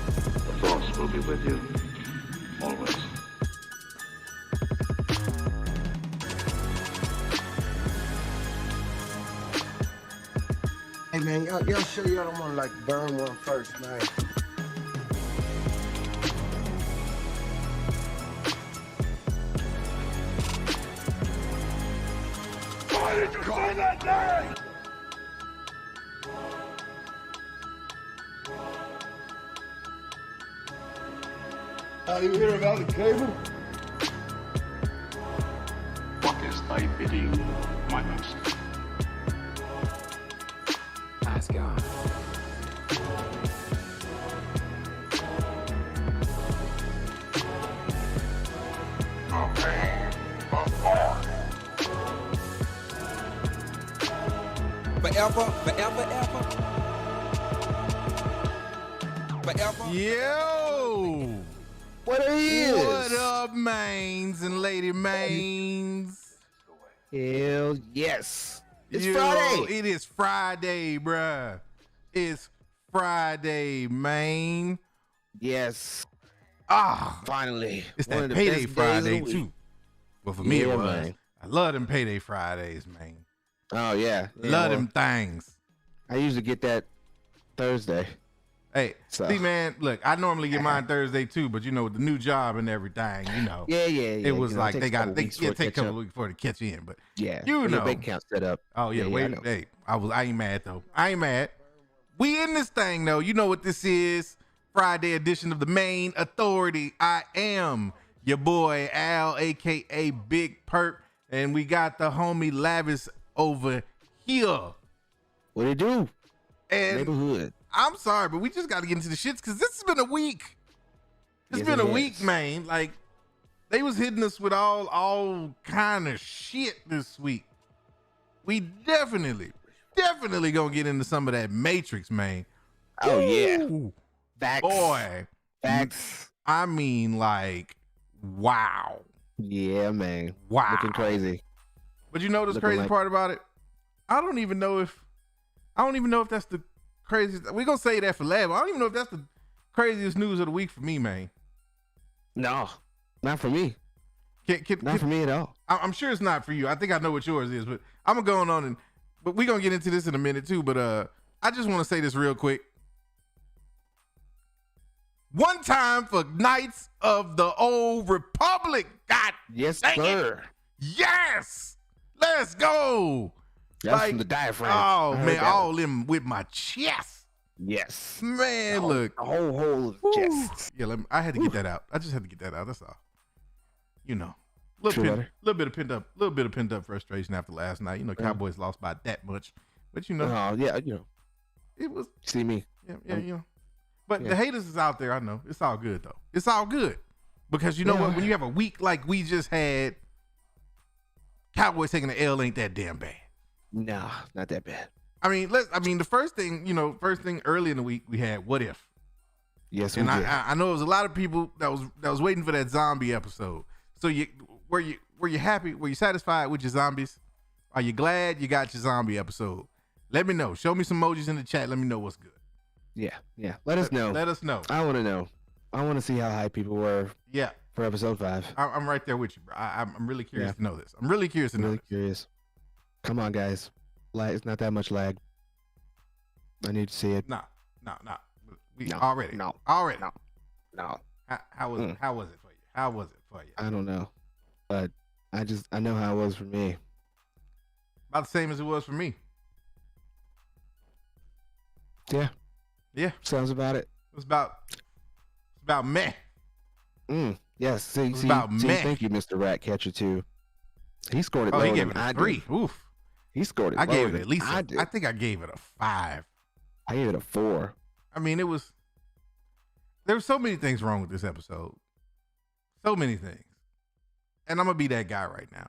The Force will be with you, always. Hey man, y'all sure y'all don't want to like burn one first, man? Why did you say that name? You hear about the cable? What is thy bidding, my master? Nice guy. Forever, forever, ever. Forever. Yo! What it is? What up, Maynes and Lady Maynes? Hell yes. It's Yo, Friday. It is Friday, bruh. It's Friday, Mayne. Yes. Ah, Finally. it's One that of the payday best days of Friday, the week. too. Well, for me, it Yeah, was. man. I love them payday Fridays, man. Oh yeah. Love well, them things. I usually get that Thursday. Hey, So. see, man, look, I normally get mine Thursday, too, but, you know, with the new job and everything, you know. Yeah. It was you know, like it they takes got a couple they weeks for yeah, it to take a catch couple up. weeks before to catch in, but Yeah. you When know. your bank account set up. Oh yeah, I wait, know. hey, I ain't mad though. I ain't mad. We in this thing though. You know what this is? Friday edition of the Mayne Authority. I am your boy Al, aka Big Perp, and we got the homie Lavis over here. What it do? And Neighborhood. I'm sorry, but we just got to get into the shits because this has been a week. It's Yes, been it a week, has. man. Like they was hitting us with all kind of shit this week. We definitely gonna get into some of that Matrix, man. Oh yeah. Ooh, Facts. boy. Facts. I mean, like, wow. Yeah, man. Wow. Looking crazy. But you know this Looking crazy like- part about it? I don't even know if that's the craziest. We're gonna say that for Lab. I don't even know if that's the craziest news of the week for me, man. No, not for me. Not for me at all. I'm sure it's not for you. I think I know what yours is, but I'm gonna go on and but we're gonna get into this in a minute too. But I just want to say this real quick. One time for Knights of the Old Republic. God Yes, dang sir. it. Yes. Let's go. That's from the diaphragm. Oh I heard man, that all one. them with my chest. Yes. Man, The look. whole hole of Woo. chest. Yeah, I had to get that out. I just had to get that out. That's all. You know, little True bit of pent up frustration after last night. You know, Cowboys lost by that much, but you know, Oh yeah, you know. it was See me. you know. But Yeah. the haters is out there. I know it's all good though. It's all good because you know Yeah. what? When you have a week like we just had, Cowboys taking the L ain't that damn bad. Nah, not that bad. I mean, the first thing early in the week we had what if. Yes, And we did. I know there was a lot of people that was waiting for that zombie episode. So were you happy? Were you satisfied with your zombies? Are you glad you got your zombie episode? Let me know. Show me some emojis in the chat. Let me know what's good. Yeah. Let us know. Let us know. I want to know. I want to see how high people were Yeah, for episode 5. I'm right there with you, bro. I'm really curious Yeah. to know this. I'm really curious to know Really this. curious. Come on, guys. It's not that much lag. I need to see it. No. We No, already. no, Already. no. No, How was it? How was it for you? How was it for you? I don't know, but I know how it was for me. About the same as it was for me. Yeah, Yeah. sounds about it. It's about meh. Yes. See, about meh. thank you, Mr. Ratcatcher too. He scored it. Oh, he lower gave than it I a did. 3. Oof. He scored it. I lower gave it than at least. I did. I think I gave it a 5. I gave it a 4. I mean, there were so many things wrong with this episode. So many things. And I'm going to be that guy right now.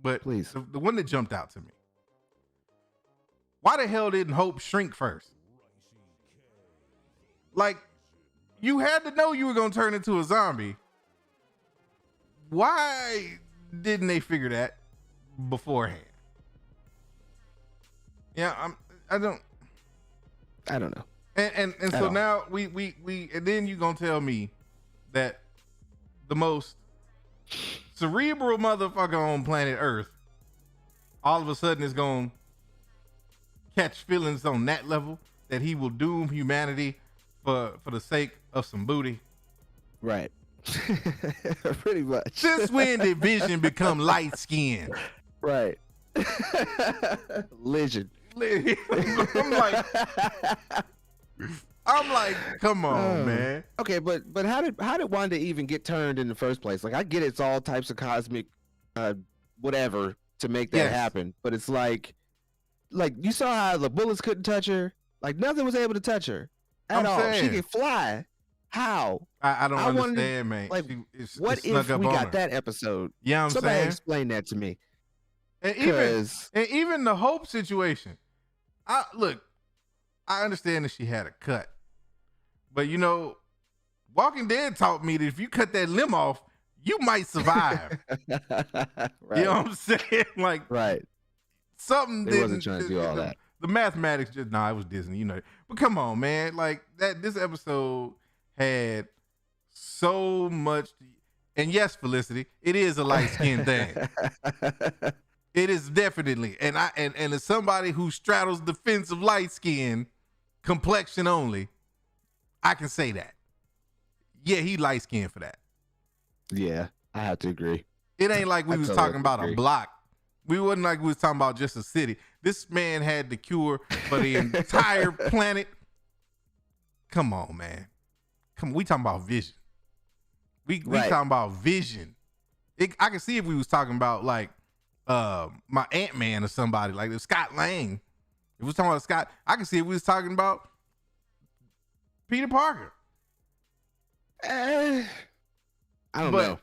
But Please. the one that jumped out to me. Why the hell didn't Hope shrink first? Like, you had to know you were going to turn into a zombie. Why didn't they figure that beforehand? Yeah, I don't I don't know. And At so all. now we and then you gonna tell me that the most cerebral motherfucker on planet Earth all of a sudden is gonna catch feelings on that level that he will doom humanity for the sake of some booty. Right. Pretty much. Since when did Vision become light skinned? Right. Legend. I'm like, come on, Oh. man. Okay, but how did Wanda even get turned in the first place? Like, I get it's all types of cosmic, whatever to make that Yes. happen, but it's like you saw how the bullets couldn't touch her. Like nothing was able to touch her at I'm all. saying. She could fly. How? I don't I wanted to- understand, man. like, It's What snuck if up we on got her. that episode? You know what I'm Somebody saying? explain that to me. And Because even the Hope situation. I understand that she had a cut. But you know, Walking Dead taught me that if you cut that limb off, you might survive. right. You know what I'm saying? Like Right. something They wasn't trying to do all that. The mathematics just it was Disney, you know. But come on, man. Like this episode had so much, and yes, Felicity, it is a light skinned thing. It is definitely, and as somebody who straddles the fence of light skin, complexion only, I can say that. Yeah, he light skinned for that. Yeah, I have to agree. It ain't like we I was totally talking about agree. a block. We wasn't like we was talking about just a city. This man had the cure for the entire planet. Come on, man. We talking about Vision. We Right. talking about Vision. I can see if we was talking about like my Ant-Man or somebody, like if Scott Lang. If we was talking about Scott, I can see if we was talking about Peter Parker. I don't But- know.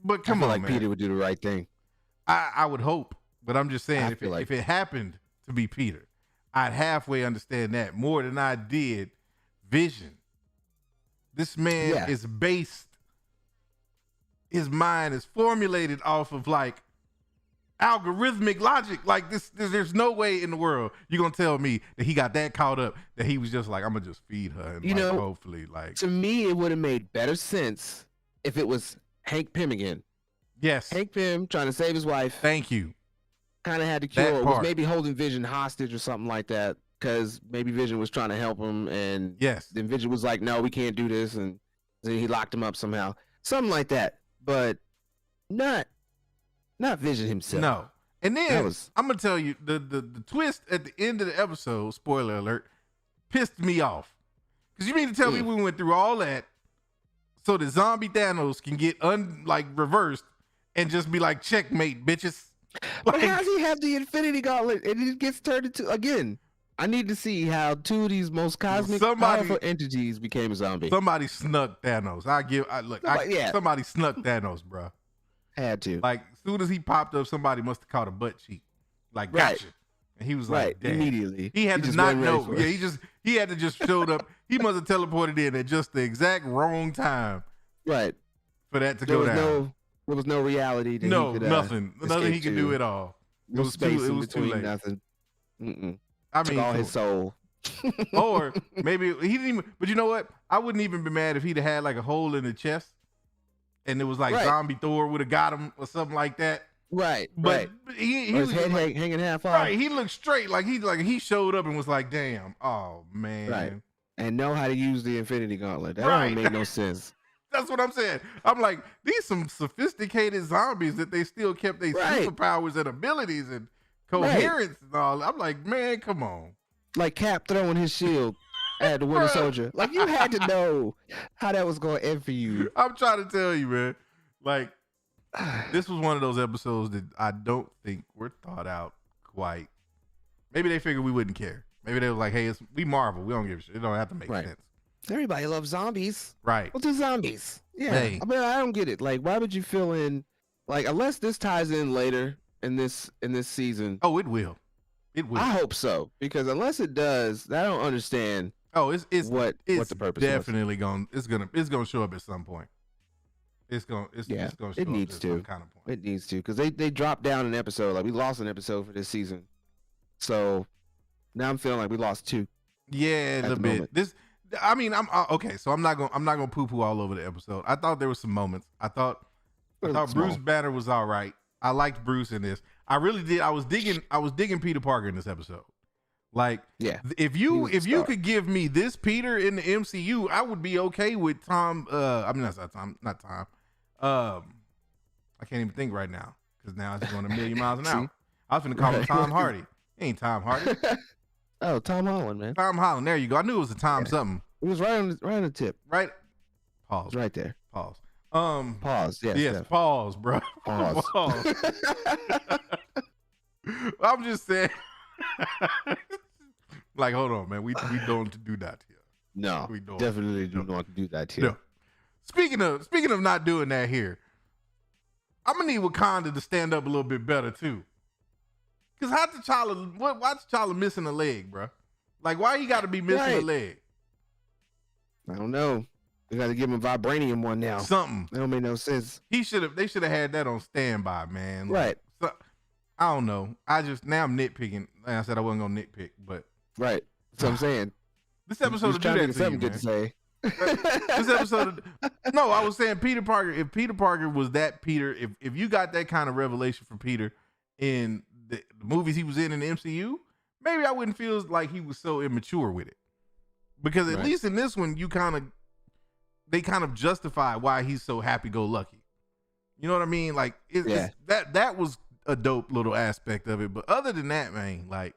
But come I feel on, like man. Peter would do the right thing. I would hope, but I'm just saying I if feel like- if it happened to be Peter, I'd halfway understand that more than I did Vision. This man Yeah. is based, his mind is formulated off of like algorithmic logic. Like there's no way in the world you're gonna tell me that he got that caught up that he was just like, I'm gonna just feed her and You like, know, hopefully like To me, it would have made better sense if it was Hank Pym again. yes, Hank Pym trying to save his wife, thank you. kind of had the That cure, was part. maybe holding Vision hostage or something like that, because maybe Vision was trying to help him, and Yes. then Vision was like, "No, we can't do this," and then he locked him up somehow, something like that. But not Vision himself. No. And then That was- I'm gonna tell you the twist at the end of the episode, spoiler alert, pissed me off. Cause you mean to tell me we went through all that so that zombie Thanos can get reversed and just be like, checkmate, bitches. But Like, how does he have the Infinity Gauntlet and it gets turned into again? I need to see how two of these most cosmic powerful entities became a zombie. somebody snuck Thanos. Yeah. Somebody snuck Thanos, bro. Had to. Like as soon as he popped up, somebody must have caught a butt cheek. Like, Right. gotcha. And he was Right, like, damn. immediately. He had to just not wasn't ready know. for Yeah, it. he had to just showed up. He must have teleported in at just the exact wrong time Right. for that to There go was down. there was no reality that No, he could, nothing. Nothing he escape could to. do at all. No it was space too, it in was too between, late. nothing. Mm-mm. I Took mean, all come his soul. on. Or maybe he didn't even. But you know what? I wouldn't even be mad if he'd have had like a hole in the chest, and it was like Right. zombie Thor would have got him or something like that. Right, But right. he Or was his head just like, hanging half off. right. He looked straight, like he showed up and was like, "Damn, oh man." Right. And know how to use the Infinity Gauntlet. That Right. don't make no sense. That's what I'm saying. I'm like, these some sophisticated zombies that they still kept their Right. superpowers and abilities and coherence and all. I'm like, man, come on. Like Cap throwing his shield at the Winter Bruh. Soldier. Like you had to know how that was going to end for you. I'm trying to tell you, man. Like, this was one of those episodes that I don't think were thought out quite. Maybe they figured we wouldn't care. Maybe they were like, hey, we Marvel. We don't give a shit. It don't have to make Right. sense. Everybody loves zombies. Right. We'll do zombies. Yeah. Hey. I mean, I don't get it. Like, why would you fill in, like, unless this ties in later in this season? Oh, it will. It will. I hope so, because unless it does, I don't understand Oh, it's what the purpose was. definitely gonna show up at some point. It's gonna show Yeah, up it needs at to. some kind of point. It needs to, because they dropped down an episode. Like, we lost an episode for this season. So now I'm feeling like we lost two. Yeah, a the little bit. moment. This I mean, I'm okay. So I'm not gonna poo poo all over the episode. I thought there was some moments. I thought Bruce Banner was all right. I liked Bruce in this. I really did. I was digging Peter Parker in this episode. Like, Yeah, if you could give me this Peter in the MCU, I would be okay with Tom. I mean, not Tom. I can't even think right now because now it's going a million miles an hour. I was gonna call him Tom Hardy. He ain't Tom Hardy. Oh, Tom Holland, man. Tom Holland. There you go. I knew it was a Tom something. It was right on the tip. Right. It Pause. was right there. Pause. Pause. Yes. Yes. Steph. Pause, bro. Pause. Pause. I'm just saying. Like, hold on, man. We don't do that here. No, We don't. definitely do not do that here. No. Speaking of not doing that here, I'm gonna need Wakanda to stand up a little bit better too. Cause why T'Challa missing a leg, bro? Like, why he got to be missing a leg? I don't know. We got to give him a vibranium one now. Something. That don't make no sense. They should have had that on standby, man. Like, Right. So, I don't know. Now I'm nitpicking. Like I said, I wasn't gonna nitpick, but Right. That's what I'm saying. this episode will do trying that to to get you, something good man. to say. This episode, no, I was saying Peter Parker. If Peter Parker was that Peter, if you got that kind of revelation from Peter in the movies he was in the MCU, maybe I wouldn't feel like he was so immature with it. Because at least in this one, they kind of justify why he's so happy-go-lucky. You know what I mean? Like that was a dope little aspect of it. But other than that, man, like,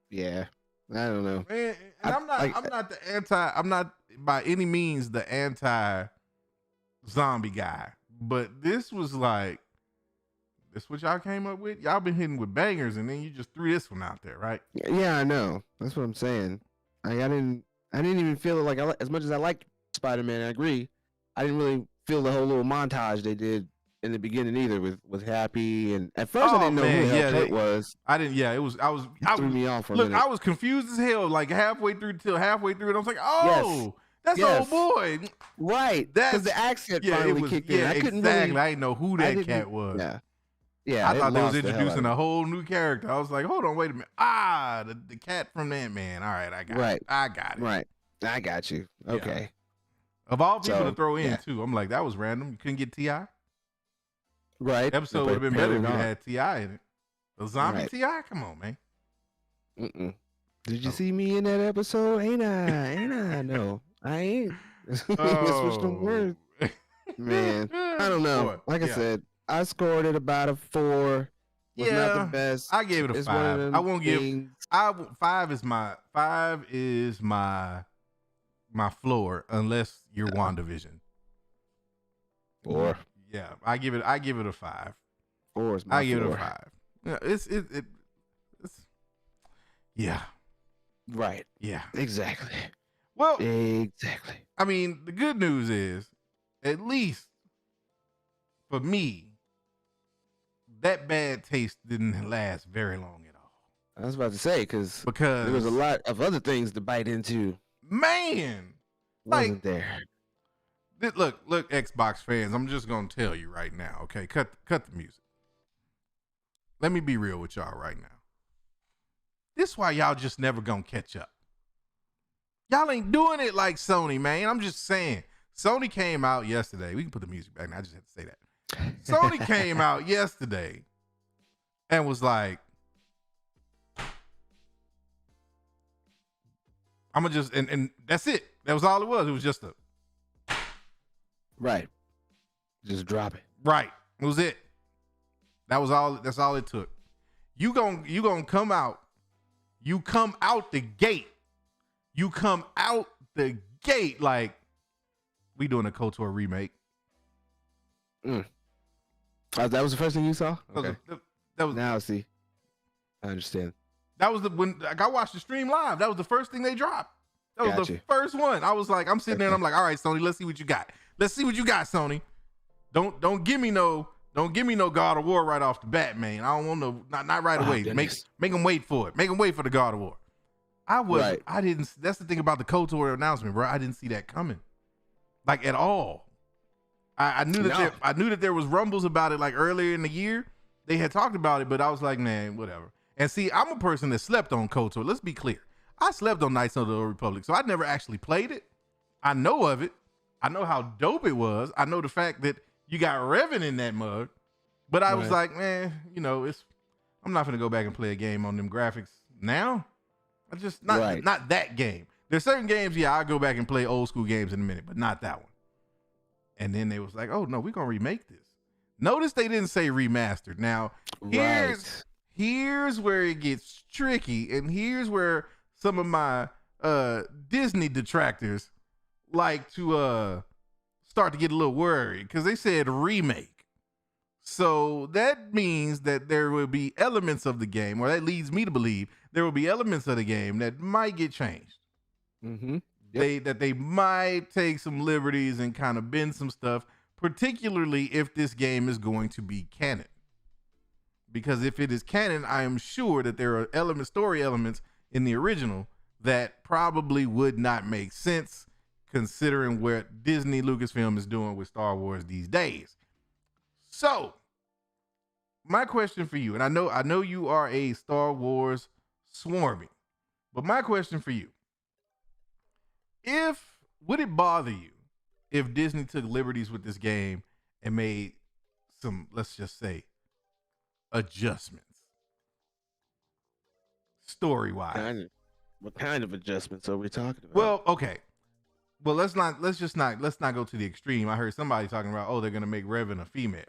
Yeah. I don't know. man, and I'm not by any means the anti-zombie guy, but this was like, this what y'all came up with? Y'all been hitting with bangers, and then you just threw this one out there, right? Yeah, I know. That's what I'm saying. I didn't even feel it like as much as I liked Spider-Man. I agree. I didn't really feel the whole little montage they did in the beginning either with Happy, and at first I didn't know who the hell Kurt was. I didn't. Yeah, it Threw me off for a look, minute. I was confused as hell. Like halfway through, and I was like, oh, that's old boy. Right. Because the accent finally kicked in. I couldn't exactly. really, I didn't know who that cat was. Yeah. Yeah. I thought they was lost the hell introducing out a of whole new character. I was like, hold on, wait a minute. The cat from Ant-Man. All right, I got it. I got it. Right. I got you. Okay. Of all people So, to throw in too, I'm like, that was random. You couldn't get T.I.? Right. Episode would have been better if you not. had T.I. in it. A zombie Right. T.I.? Come on, man. Mm-mm. Did you see me in that episode? Ain't I? No, I ain't. Switch them words. Man, I don't know. Boy, Like I said, I scored it about a 4. Was not the best. I gave it a It's one of 5. them I won't give. things- 5 is my floor unless you're WandaVision. 4. Yeah, I give it a 5. 4 is my I give it a floor. 5. Yeah, it's yeah. Right. Yeah. Exactly. Well, Exactly. I mean, the good news is, at least for me, that bad taste didn't last very long at all. I was about to say because Because there was a lot of other things to bite into. man, Wasn't there? look, Xbox fans, I'm just gonna tell you right now, okay? Cut the music. Let me be real with y'all right now. This why y'all just never gonna catch up. Y'all ain't doing it like Sony, man. I'm just saying. Sony came out yesterday. We can put the music back now. I just had to say that. Sony came out yesterday and was like, I'm gonna just and that's it. That was all it was. It was just a Right. Just drop it. right. It was it. That was all. That's all it took. You gonna come out. You come out the gate. You come out the gate like we doing a KOTOR remake. That was the first thing you saw? Okay. That was Now see. I understand. That was when I watched the stream live. That was the first thing they dropped. That was the Gotcha. first one. I was like, I'm sitting there and I'm like, all right, Sony, let's see what you got. Let's see what you got, Sony. Don't give me no God of War right off the bat, man. I don't want no not right away. Goodness. Make them wait for it. Make them wait for the God of War. I didn't. That's the thing about the KOTOR announcement, bro. I didn't see that coming, like at all. I knew that I knew that there was rumbles about it like earlier in the year. They had talked about it, but I was like, man, whatever. And see, I'm a person that slept on KOTOR. Let's be clear. I slept on Knights of the Old Republic, so I never actually played it. I know of it. I know how dope it was. I know the fact that you got Revan in that mug. But I was like, man, you know, I'm not gonna go back and play a game on them graphics now. I just not that game. There's certain games, yeah, I'll go back and play old school games in a minute, but not that one. And then they was like, oh no, we're gonna remake this. Notice they didn't say remastered. Now, here's where it gets tricky, and here's where some of my Disney detractors like to start to get a little worried, because they said remake. So that means that there will be elements of the game, or that leads me to believe there will be elements of the game that might get changed. Mm-hmm. Yep. They might take some liberties and kind of bend some stuff, particularly if this game is going to be canon. Because if it is canon, I am sure that there are story elements in the original that probably would not make sense, considering what Disney Lucasfilm is doing with Star Wars these days. So, my question for you, and I know you are a Star Wars swarmy, but my question for you, would it bother you if Disney took liberties with this game and made some, let's just say, adjustments story-wise? What kind of adjustments are we talking about? Well, okay. Well, let's not go to the extreme. I heard somebody talking about, oh, they're gonna make Revan a female.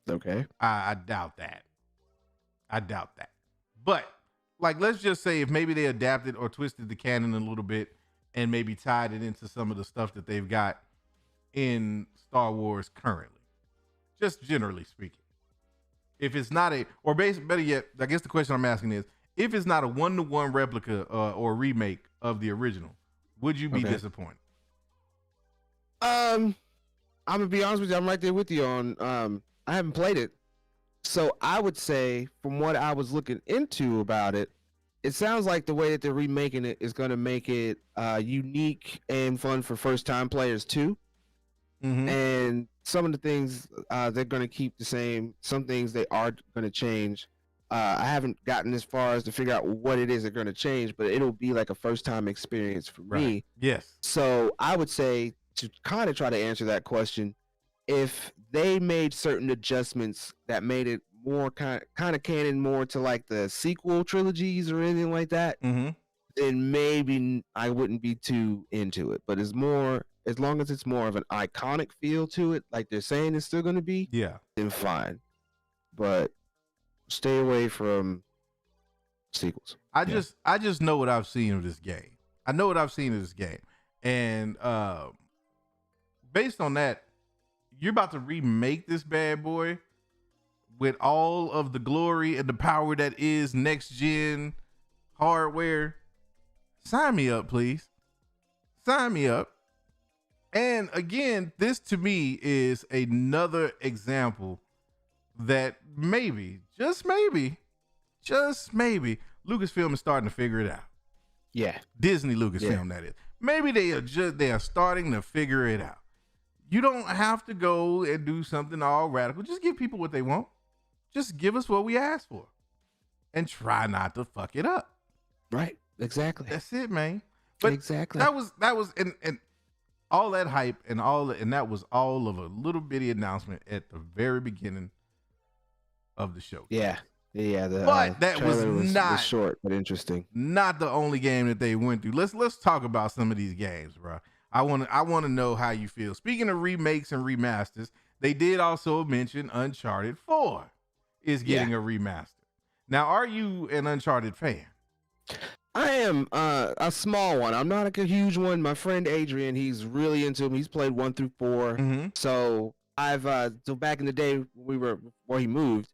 Okay. I doubt that. But like, let's just say if maybe they adapted or twisted the canon a little bit and maybe tied it into some of the stuff that they've got in Star Wars currently, just generally speaking. If it's not better yet, I guess the question I'm asking is, if it's not a 1-to-1 replica or remake of the original, would you be disappointed? I'm gonna be honest with you. I'm right there with you on. I haven't played it, so I would say from what I was looking into about it, it sounds like the way that they're remaking it is gonna make it unique and fun for first-time players too. Mm-hmm. And some of the things they're gonna keep the same. Some things they are gonna change. I haven't gotten as far as to figure out what it is they're going to change, but it'll be like a first-time experience for me. Yes. So I would say, to kind of try to answer that question, if they made certain adjustments that made it more kind of canon, more to like the sequel trilogies or anything like that, then maybe I wouldn't be too into it. But as long as it's more of an iconic feel to it, like they're saying it's still going to be, then fine. But stay away from sequels. I just know what I've seen of this game. And based on that, you're about to remake this bad boy with all of the glory and the power that is next gen hardware. Sign me up, please. Sign me up. And again, this to me is another example that maybe, just maybe, Lucasfilm is starting to figure it out. Yeah. Disney Lucasfilm, that is. Maybe they are starting to figure it out. You don't have to go and do something all radical. Just give people what they want. Just give us what we asked for. And try not to fuck it up. Right. Exactly. That's it, man. But exactly. That was and all that hype and that was all of a little bitty announcement at the very beginning of the show. Yeah. But that was short but interesting. Not the only game that they went through. Let's talk about some of these games, bro. I want to know how you feel. Speaking of remakes and remasters, they did also mention Uncharted 4 is getting a remaster. Now, are you an Uncharted fan? I am a small one. I'm not a huge one. My friend Adrian, he's really into them. He's played 1 through 4. Mm-hmm. So I've so back in the day before he moved,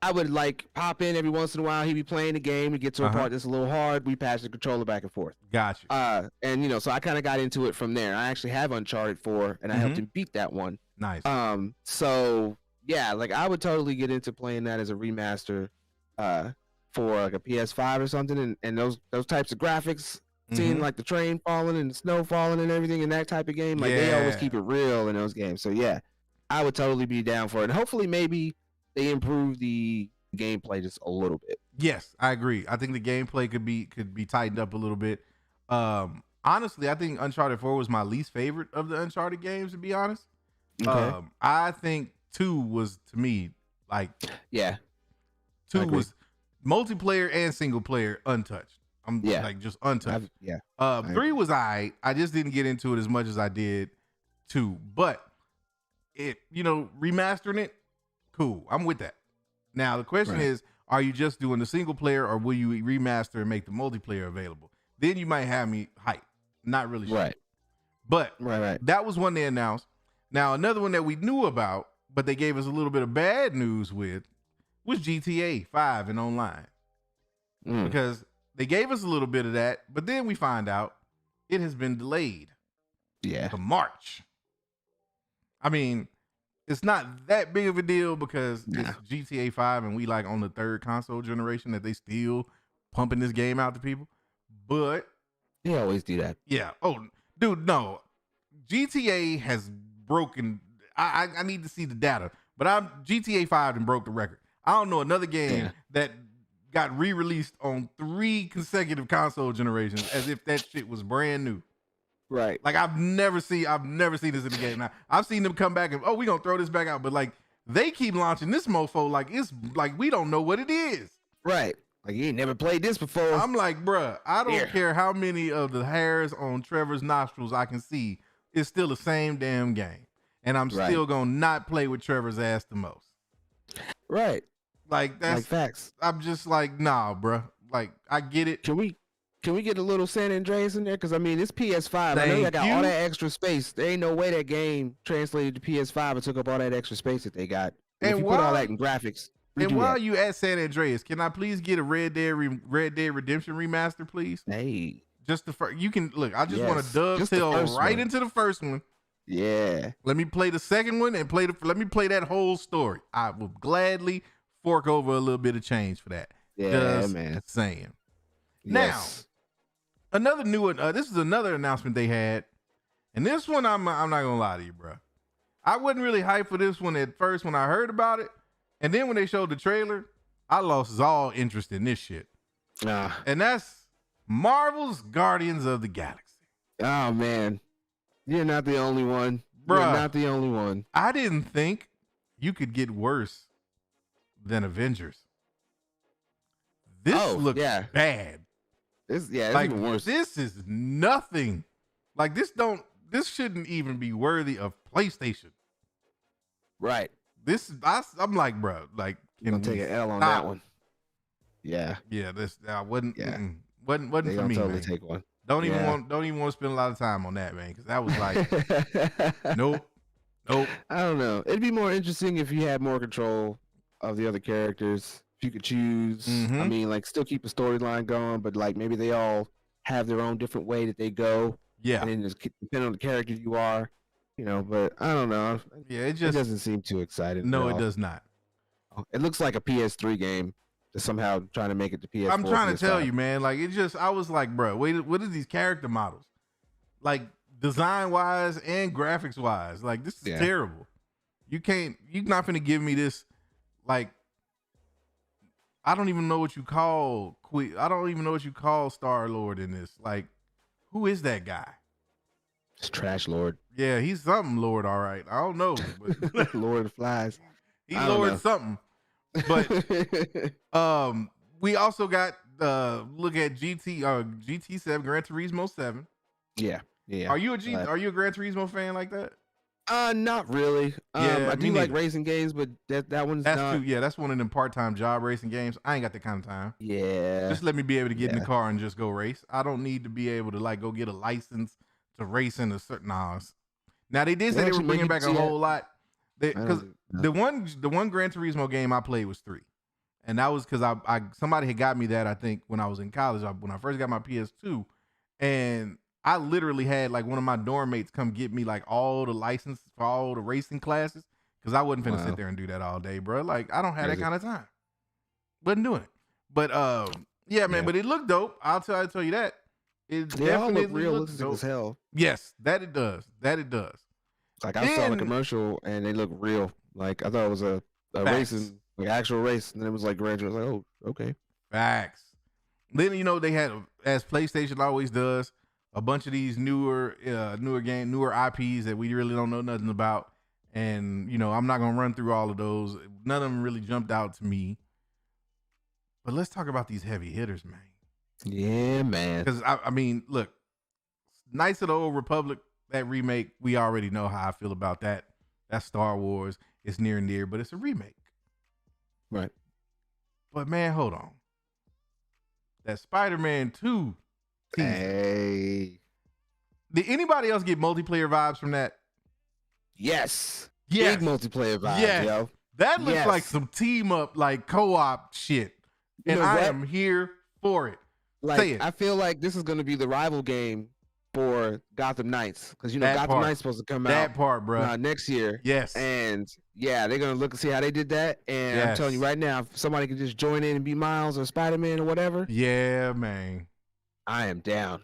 I would like pop in every once in a while. He'd be playing the game. We get to a part that's a little hard. We pass the controller back and forth. Gotcha. And so I kind of got into it from there. I actually have Uncharted 4, and I helped him beat that one. Nice. So yeah, like I would totally get into playing that as a remaster, for like a PS5 or something, and those types of graphics, seeing like the train falling and the snow falling and everything in that type of game, like they always keep it real in those games. So yeah, I would totally be down for it. And hopefully maybe they improve the gameplay just a little bit. Yes, I agree. I think the gameplay could be tightened up a little bit. honestly, I think Uncharted 4 was my least favorite of the Uncharted games, to be honest. Okay. I think 2 was, to me, like, Yeah. 2 I agree. was multiplayer and single player untouched. I'm Yeah. like just untouched. Yeah. 3 was I just didn't get into it as much as I did 2, but it, remastering it, cool. I'm with that. Now the question Right. is, are you just doing the single player, or will you remaster and make the multiplayer available? Then you might have me hype. Not really sure. Right. But Right. that was one they announced. Now another one that we knew about, but they gave us a little bit of bad news with, was GTA 5 and online. Because they gave us a little bit of that, but then we find out it has been delayed Yeah. to March. I mean, it's not that big of a deal because it's GTA 5 and we like on the 3rd console generation that they still pumping this game out to people. But They always do that. yeah. Oh, dude, no. GTA has broken. I need to see the data, but GTA 5 and broke the record. I don't know another game that got re-released on 3 consecutive console generations as if that shit was brand new. Right. Like I've never seen this in the game. Now I've seen them come back and we gonna throw this back out, but like they keep launching this mofo like it's like we don't know what it is. Right. Like you ain't never played this before. I'm like, bruh, I don't care how many of the hairs on Trevor's nostrils I can see. It's still the same damn game, and I'm still gonna not play with Trevor's ass the most. Right. Like that's like facts. I'm just like, nah, bruh. Like I get it. Can we get a little San Andreas in there? Because I mean, it's PS5. I know they got all that extra space. There ain't no way that game translated to PS5 and took up all that extra space that they got. And if you put all that in graphics. And while you at San Andreas, can I please get a Red Dead Redemption remaster, please? Hey, just the first. You can look. I just want to dovetail right into the first one. Yeah. Let me play the second one and let me play that whole story. I will gladly fork over a little bit of change for that. Yeah, just man. Saying. Yes. Now, another new one. This is another announcement they had, and this one I'm not gonna lie to you, bro. I wasn't really hyped for this one at first when I heard about it. And then when they showed the trailer, I lost all interest in this shit. And that's Marvel's Guardians of the Galaxy. Oh, man. You're not the only one. Bruh, You're not the only one. I didn't think you could get worse than Avengers. This looks bad. It's like, even worse. This is nothing. Like, this shouldn't even be worthy of PlayStation. Right. I'm like, bro, like, can we take an L on that one? Yeah. Yeah, I wouldn't. Yeah. Wasn't they for me. Totally man. take one. Don't even want to spend a lot of time on that, man, because that was like, nope. I don't know. It'd be more interesting if you had more control of the other characters. If you could choose. I mean, like, still keep a storyline going, but like maybe they all have their own different way that they go. Yeah. And then just depending on the character you are. But I don't know. Yeah, it doesn't seem too exciting. No, it does not. It looks like a PS3 game to somehow trying to make it to PS4. I'm trying PS5. to tell you, man. Like I was like, bro, wait, what are these character models? Like design wise and graphics wise, like this is terrible. You're not gonna give me this. Like, I don't even know what you call Star-Lord in this. Like, who is that guy? It's Trash Lord. Yeah, he's something Lord, all right. I don't know. But Lord of Flies. He's Lord something. But we also got look at GT7, Gran Turismo 7. Yeah. Are you a Gran Turismo fan like that? Not really. I do like racing games, but that one's not. That's one of them part-time job racing games. I ain't got that kind of time. Yeah. Just let me be able to get in the car and just go race. I don't need to be able to like go get a license to race in a certain Now they did say they were bringing back a whole lot. Because the one Gran Turismo game I played was 3, and that was because I somebody had got me that, I think, when I was in college when I first got my PS2, and I literally had like one of my dorm mates come get me like all the licenses for all the racing classes because I wasn't finna sit there and do that all day, bro. Like I don't have that kind of time. Wasn't doing it. But man. But it looked dope. I'll tell you that. It definitely look realistic as hell. Yes, that it does. Like I saw the commercial and they look real. Like I thought it was a racing, like actual race, and then it was like graduate. Like, oh, okay. Facts. Then they had, as PlayStation always does, a bunch of these newer IPs that we really don't know nothing about. And, I'm not going to run through all of those. None of them really jumped out to me. But let's talk about these heavy hitters, man. Yeah, man. Because, I mean, look, Knights of the Old Republic, that remake, we already know how I feel about that. That's Star Wars. It's near and dear, but it's a remake. Right. But, man, hold on. That Spider-Man 2 teaser. Hey. Did anybody else get multiplayer vibes from that? Yes. Yes. Big multiplayer vibes, Yes. yo. That looks Yes. like some team up, like co-op shit. You And know I what? am here for it. Like, Say it. I feel like this is going to be the rival game for Gotham Knights. Because, That Gotham part. Knights supposed to come That out part, bro. next year. Yes. And, yeah, they're going to look and see how they did that. And I'm telling you Yes. right now, if somebody can just join in and be Miles or Spider-Man or whatever, Yeah, man. I am down.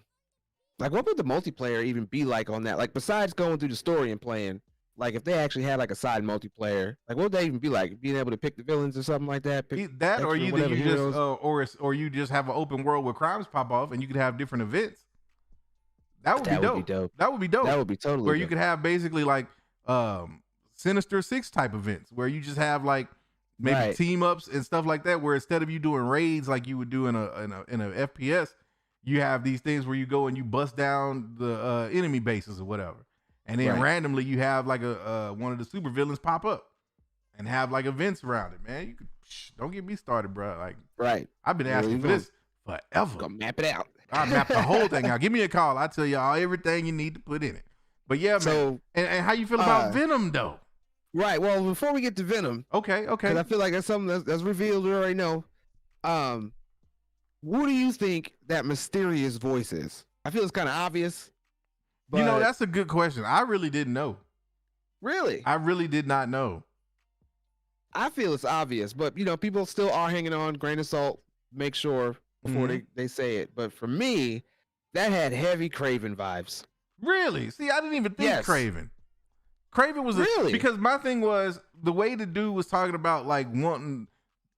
Like, what would the multiplayer even be like on that? Like, besides going through the story and playing, like, if they actually had, like, a side multiplayer, like, what would they even be like? Being able to pick the villains or something like that? Pick That or extra either whatever you heroes? just or you just have an open world where crimes pop off and you could have different events. That would be dope. That would be dope. That would be totally where dope. you could have basically like Sinister Six type events where you just have like maybe Right. team ups and stuff like that. Where instead of you doing raids like you would do in a FPS, you have these things where you go and you bust down the enemy bases or whatever, and then Right. randomly you have like a one of the super villains pop up and have like events around it. Man, you could don't get me started, bro. Like Right. I've been Yeah, asking you for this forever. Gonna map it out. I map the whole thing out. Give me a call. I tell y'all everything you need to put in it. But yeah, man. So, And how you feel about Venom though? right. Well, before we get to Venom, Okay. because I feel like that's something that's revealed. We already know. Who do you think that mysterious voice is? I feel it's kind of obvious. But That's a good question. I really didn't know. really, I really did not know. I feel it's obvious, but people still are hanging on, grain of salt. Make sure before they say it. But for me, that had heavy Craven vibes. Really? See, I didn't even think Yes. Craven. Craven was Really? because my thing was the way the dude was talking about like wanting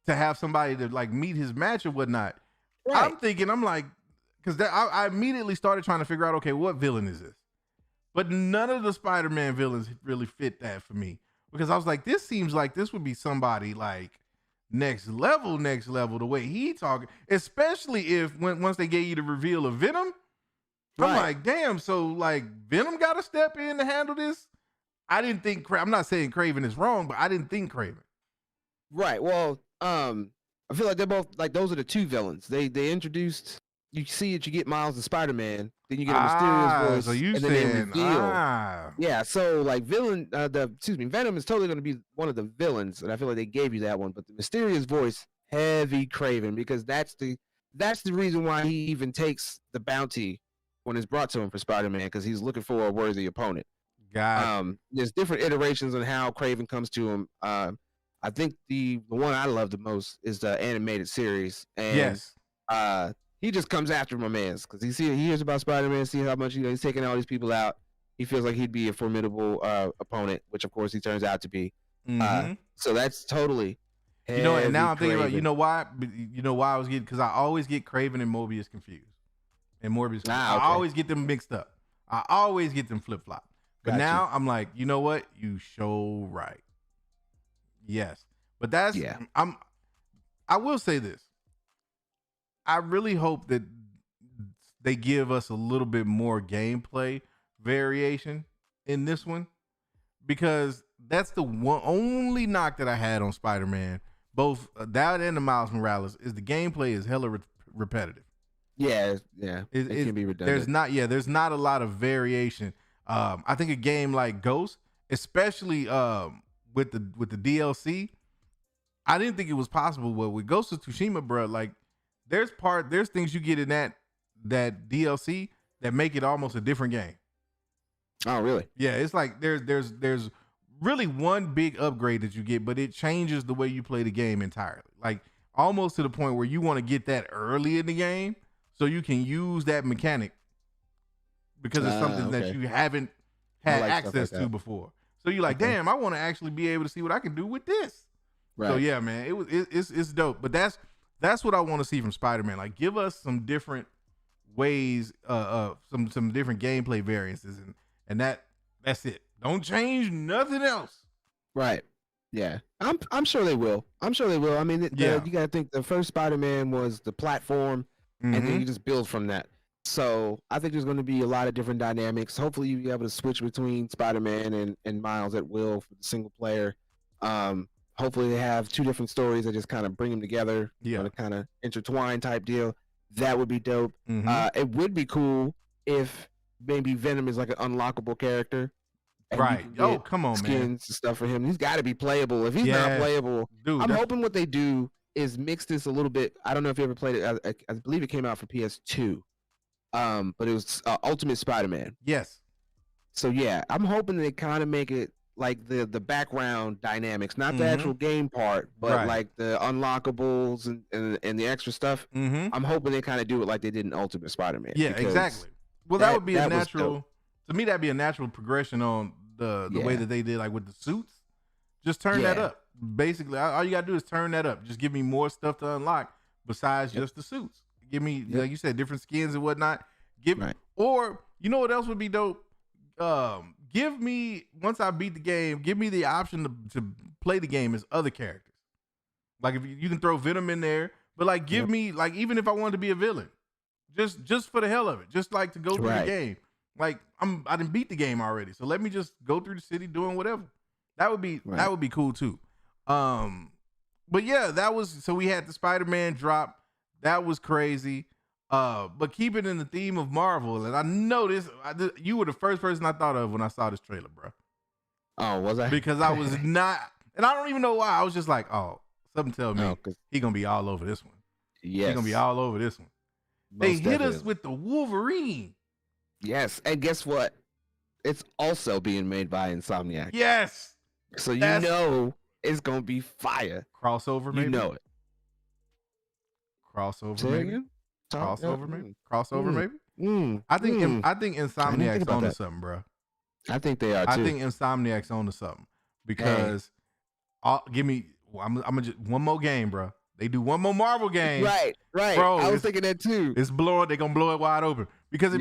to have somebody to like meet his match or whatnot. Right. I'm like, because I immediately started trying to figure out, okay, what villain is this? But none of the Spider-Man villains really fit that for me because I was like, this seems like this would be somebody like next level, the way he talking, especially if once they gave you the reveal of Venom. I'm Right. like, damn, so like Venom got to step in to handle this? I didn't think, I'm not saying Craven is wrong, but I didn't think Craven. Right. Well, I feel like they're both like those are the two villains. They introduced. You see it. You get Miles and Spider-Man. Then you get a mysterious voice. So you and then they saying, reveal. Yeah. So like Venom is totally going to be one of the villains, and I feel like they gave you that one. But the mysterious voice, heavy Craven, because that's the reason why he even takes the bounty when it's brought to him for Spider-Man, because he's looking for a worthy opponent. There's different iterations on how Craven comes to him. I think the one I love the most is the animated series. And yes. He just comes after my man's because he hears about Spider-Man, see how much he's taking all these people out. He feels like he'd be a formidable opponent, which of course he turns out to be. So that's totally. And now I'm thinking Craven. about, why I was getting, because I always get Craven and Mobius confused. And Morbius, Okay. I always get them mixed up. I always get them flip-flop. But Got now I'm like, you know what? You show right. Yes. But that's, Yeah. I will say this. I really hope that they give us a little bit more gameplay variation in this one, because that's the only knock that I had on Spider-Man, both that and the Miles Morales, is the gameplay is hella repetitive. Yeah. It can be redundant. There's not a lot of variation. I think a game like Ghost, especially with the DLC, I didn't think it was possible. But with Ghost of Tsushima, bro, like there's things you get in that DLC that make it almost a different game. Oh, really? Yeah, it's like there's really one big upgrade that you get, but it changes the way you play the game entirely. Like almost to the point where you want to get that early in the game so you can use that mechanic because it's something that you haven't had access to before. So you're like, damn, I want to actually be able to see what I can do with this. Right. So yeah, man, it's dope. But that's what I want to see from Spider-Man. Like, give us some different ways, some different gameplay variances, and that's it. Don't change nothing else. Right. Yeah. I'm sure they will. I'm sure they will. I mean, Yeah. you got to think the first Spider-Man was the platform, and then you just build from that. So I think there's going to be a lot of different dynamics. Hopefully, you'll be able to switch between Spider-Man and Miles at will for the single player. Hopefully, they have two different stories that just kind of bring them together. Yeah. To kind of intertwine type deal. That would be dope. Mhm. It would be cool if maybe Venom is like an unlockable character. And you Right. can Oh, get come on, skins man. and stuff for him. He's got to be playable. If he's Yeah. not playable, Dude, I'm that's- hoping what they do is mix this a little bit. I don't know if you ever played it. I believe it came out for PS2. But it was Ultimate Spider-Man. Yes. So yeah, I'm hoping they kind of make it like the background dynamics, not the actual game part, but Right. like the unlockables and the extra stuff. Mm-hmm. I'm hoping they kind of do it like they did in Ultimate Spider-Man. Yeah, because exactly. Well, that would be a that was natural. dope. To me, that'd be a natural progression on the way Yeah. that they did, like with the suits. Just turn that Yeah. up. Basically, all you gotta do is turn that up. Just give me more stuff to unlock besides just the suits. Give me, like you said, different skins and whatnot. Or you know what else would be dope? Give me, once I beat the game, give me the option to play the game as other characters. Like if you can throw Venom in there, but like give me, like, even if I wanted to be a villain, just for the hell of it, just like to go through the game. Like I didn't beat the game already, so let me just go through the city doing whatever. That would be cool too. But yeah, that was, so we had the Spider-Man drop. That was crazy. But keep it in the theme of Marvel, and I know this. You were the first person I thought of when I saw this trailer, bro. Oh, was I? Because I was not, and I don't even know why. I was just like, oh, something tell me No, he gonna be all over this one. Yes. He gonna be all over this one. They hit us with the Wolverine. Yes, and guess what? It's also being made by Insomniac. Yes. So you know it's gonna be fire. Crossover, maybe. You know it. Crossover, Say maybe. again? Crossover, maybe. Crossover, maybe. I I think Insomniac's about onto that. something, bro. I think they are too. I think Insomniac's onto something because give me. I'm gonna just one more game, bro. They do one more Marvel game, right. Bro, I was thinking that too. It's blowing. They're gonna blow it wide open because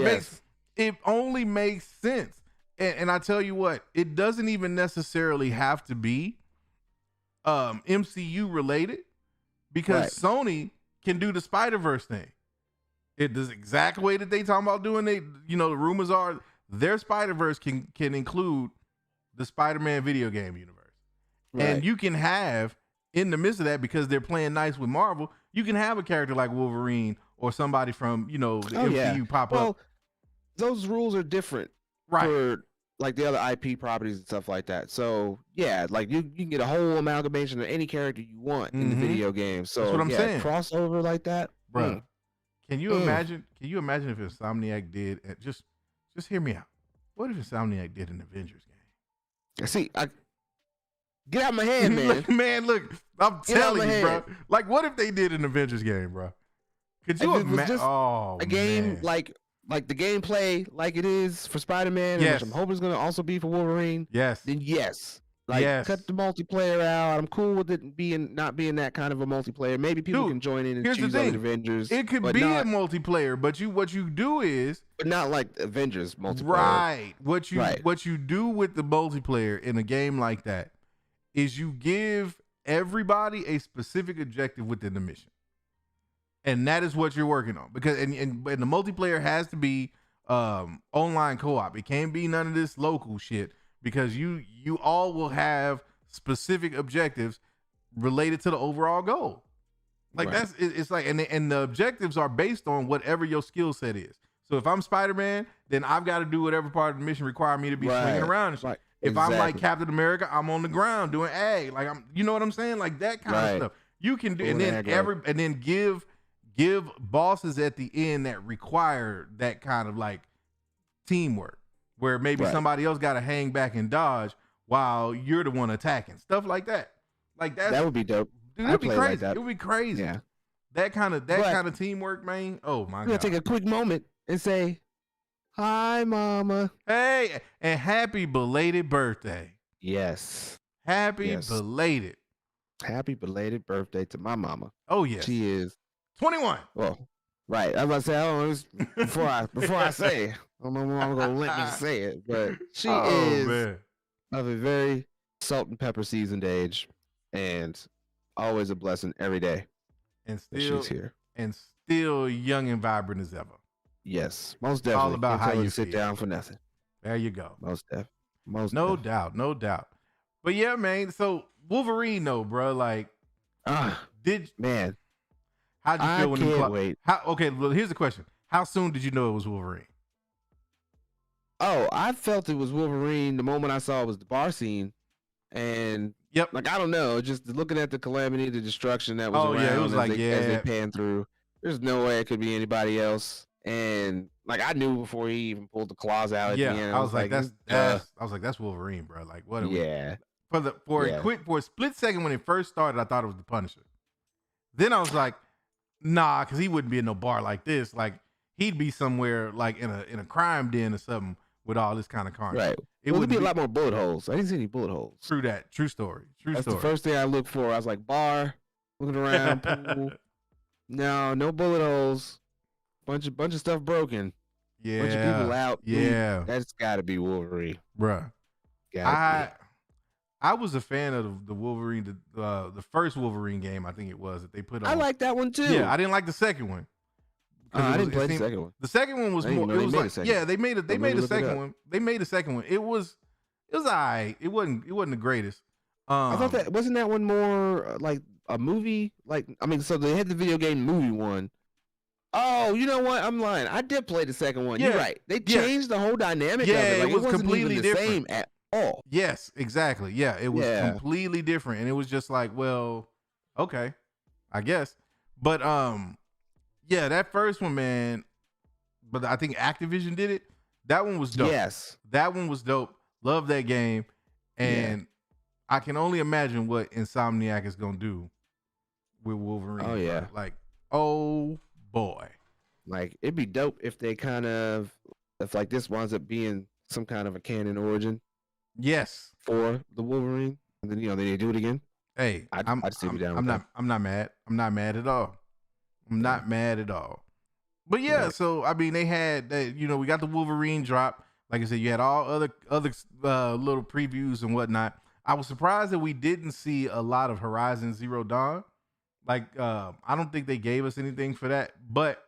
it only makes sense. And I tell you what, it doesn't even necessarily have to be MCU related because Sony can do the Spider-Verse thing. It does exact way that they talking about doing it. You know, the rumors are their Spider-Verse can include the Spider-Man video game universe. Right. And you can have, in the midst of that, because they're playing nice with Marvel, you can have a character like Wolverine or somebody from, the MCU pop up. Those rules are different for like the other IP properties and stuff like that. So yeah, like you can get a whole amalgamation of any character you want in the video game. So that's what I'm saying. Crossover like that, bro. Can you imagine? Can you imagine if Insomniac did? Just hear me out. What if Insomniac did an Avengers game? See, get out of my head, man. Look, I'm telling you, bro. Like, what if they did an Avengers game, bro? Could you imagine? Oh, a game man. like the gameplay, like it is for Spider-Man, which I'm hoping is going to also be for Wolverine. Yes. Then cut the multiplayer out. I'm cool with it not being that kind of a multiplayer. Maybe people can join in and choose other Avengers. It could be a multiplayer, but what you do is, but not like Avengers multiplayer. Right. What you do with the multiplayer in a game like that is you give everybody a specific objective within the mission. And that is what you're working on, because and the multiplayer has to be online co-op. It can't be none of this local shit, because you all will have specific objectives related to the overall goal. Like it's like, and the objectives are based on whatever your skill set is. So if I'm Spider-Man, then I've got to do whatever part of the mission require me to be swinging around and shit. If I'm like Captain America, I'm on the ground doing ag. Like you know what I'm saying? Like that kind of stuff. You can do, and then give bosses at the end that require that kind of like teamwork, where maybe somebody else got to hang back and dodge while you're the one attacking. Stuff like that. Like that would be dope. Dude, it'd be crazy. Like that. It would be crazy. Yeah. That kind of teamwork, man. Oh my God. I'm gonna take a quick moment and say, hi, Mama. Hey, and happy belated birthday. Yes. Happy belated. Happy belated birthday to my mama. Oh, yes. She is 21. Well, Right. I was about to say, I don't know, before I say, I don't know when I'm gonna let me say it, but she is man. of a very salt and pepper seasoned age, and always a blessing every day And that still she's here. and still young and vibrant as ever. Yes, most definitely. All about Can't how tell her you to sit feel. down for nothing. There you go. Most definitely. Most No def. doubt, no doubt. But yeah, man. So Wolverine, though, bro. Like, did Man, how'd you I feel when can't wait. Okay, well, here's the question: how soon did you know it was Wolverine? Oh, I felt it was Wolverine the moment I saw it was the bar scene, and Yep. like I don't know, just looking at the calamity, the destruction that was Oh, around yeah, it was as like, as they yeah. pan through. There's no way it could be anybody else. And like I knew before he even pulled the claws out at the Yeah, end. I was like, it's, that's Wolverine, bro. Like, what are we? yeah, For yeah. a split second when it first started, I thought it was the Punisher. Then I was like, nah, because he wouldn't be in no bar like this. Like, he'd be somewhere like in a crime den or something with all this kind of carnage. Right. It would would be a lot more bullet holes. I didn't see any bullet holes. True that. True story. That's story. the first thing I looked for. I was like, bar, looking around, pool. No bullet holes. Bunch of stuff broken. Yeah. Bunch of people out. Yeah. That's got to be Wolverine. Bruh. Gotta I was a fan of the Wolverine, the first Wolverine game, I think it was, that they put on. I like that one too. Yeah, I didn't like the second one. I didn't play the second one. The second one was I didn't more. know It was they made like, a second. yeah, they made it. They I'm made gonna a look it second up. one. They made a second one. It was alright. It wasn't the greatest. I thought that wasn't that one more like a movie. Like I mean, so they had the video game movie one. Oh, you know what? I'm lying. I did play the second one. Yeah. You're right. They changed the whole dynamic Yeah, of it. Like, it was wasn't completely even the different. same at all. Yes, exactly. Yeah, it was Yeah. completely different, and it was just like, well, okay, I guess. But yeah, that first one, man. But I think Activision did it. That one was dope. Yes. That one was dope. Love that game, and I can only imagine what Insomniac is gonna do with Wolverine. Oh, yeah. Bro. Like, oh boy. Like it'd be dope if they if like this winds up being some kind of a canon origin Yes. for the Wolverine, and then they do it again. Hey, I'd still be down with that. I'm not mad. I'm not mad at all. I'm not mad at all. But yeah, so I mean, they had that. We got the Wolverine drop. Like I said, you had all other little previews and whatnot. I was surprised that we didn't see a lot of Horizon Zero Dawn. Like, I don't think they gave us anything for that. But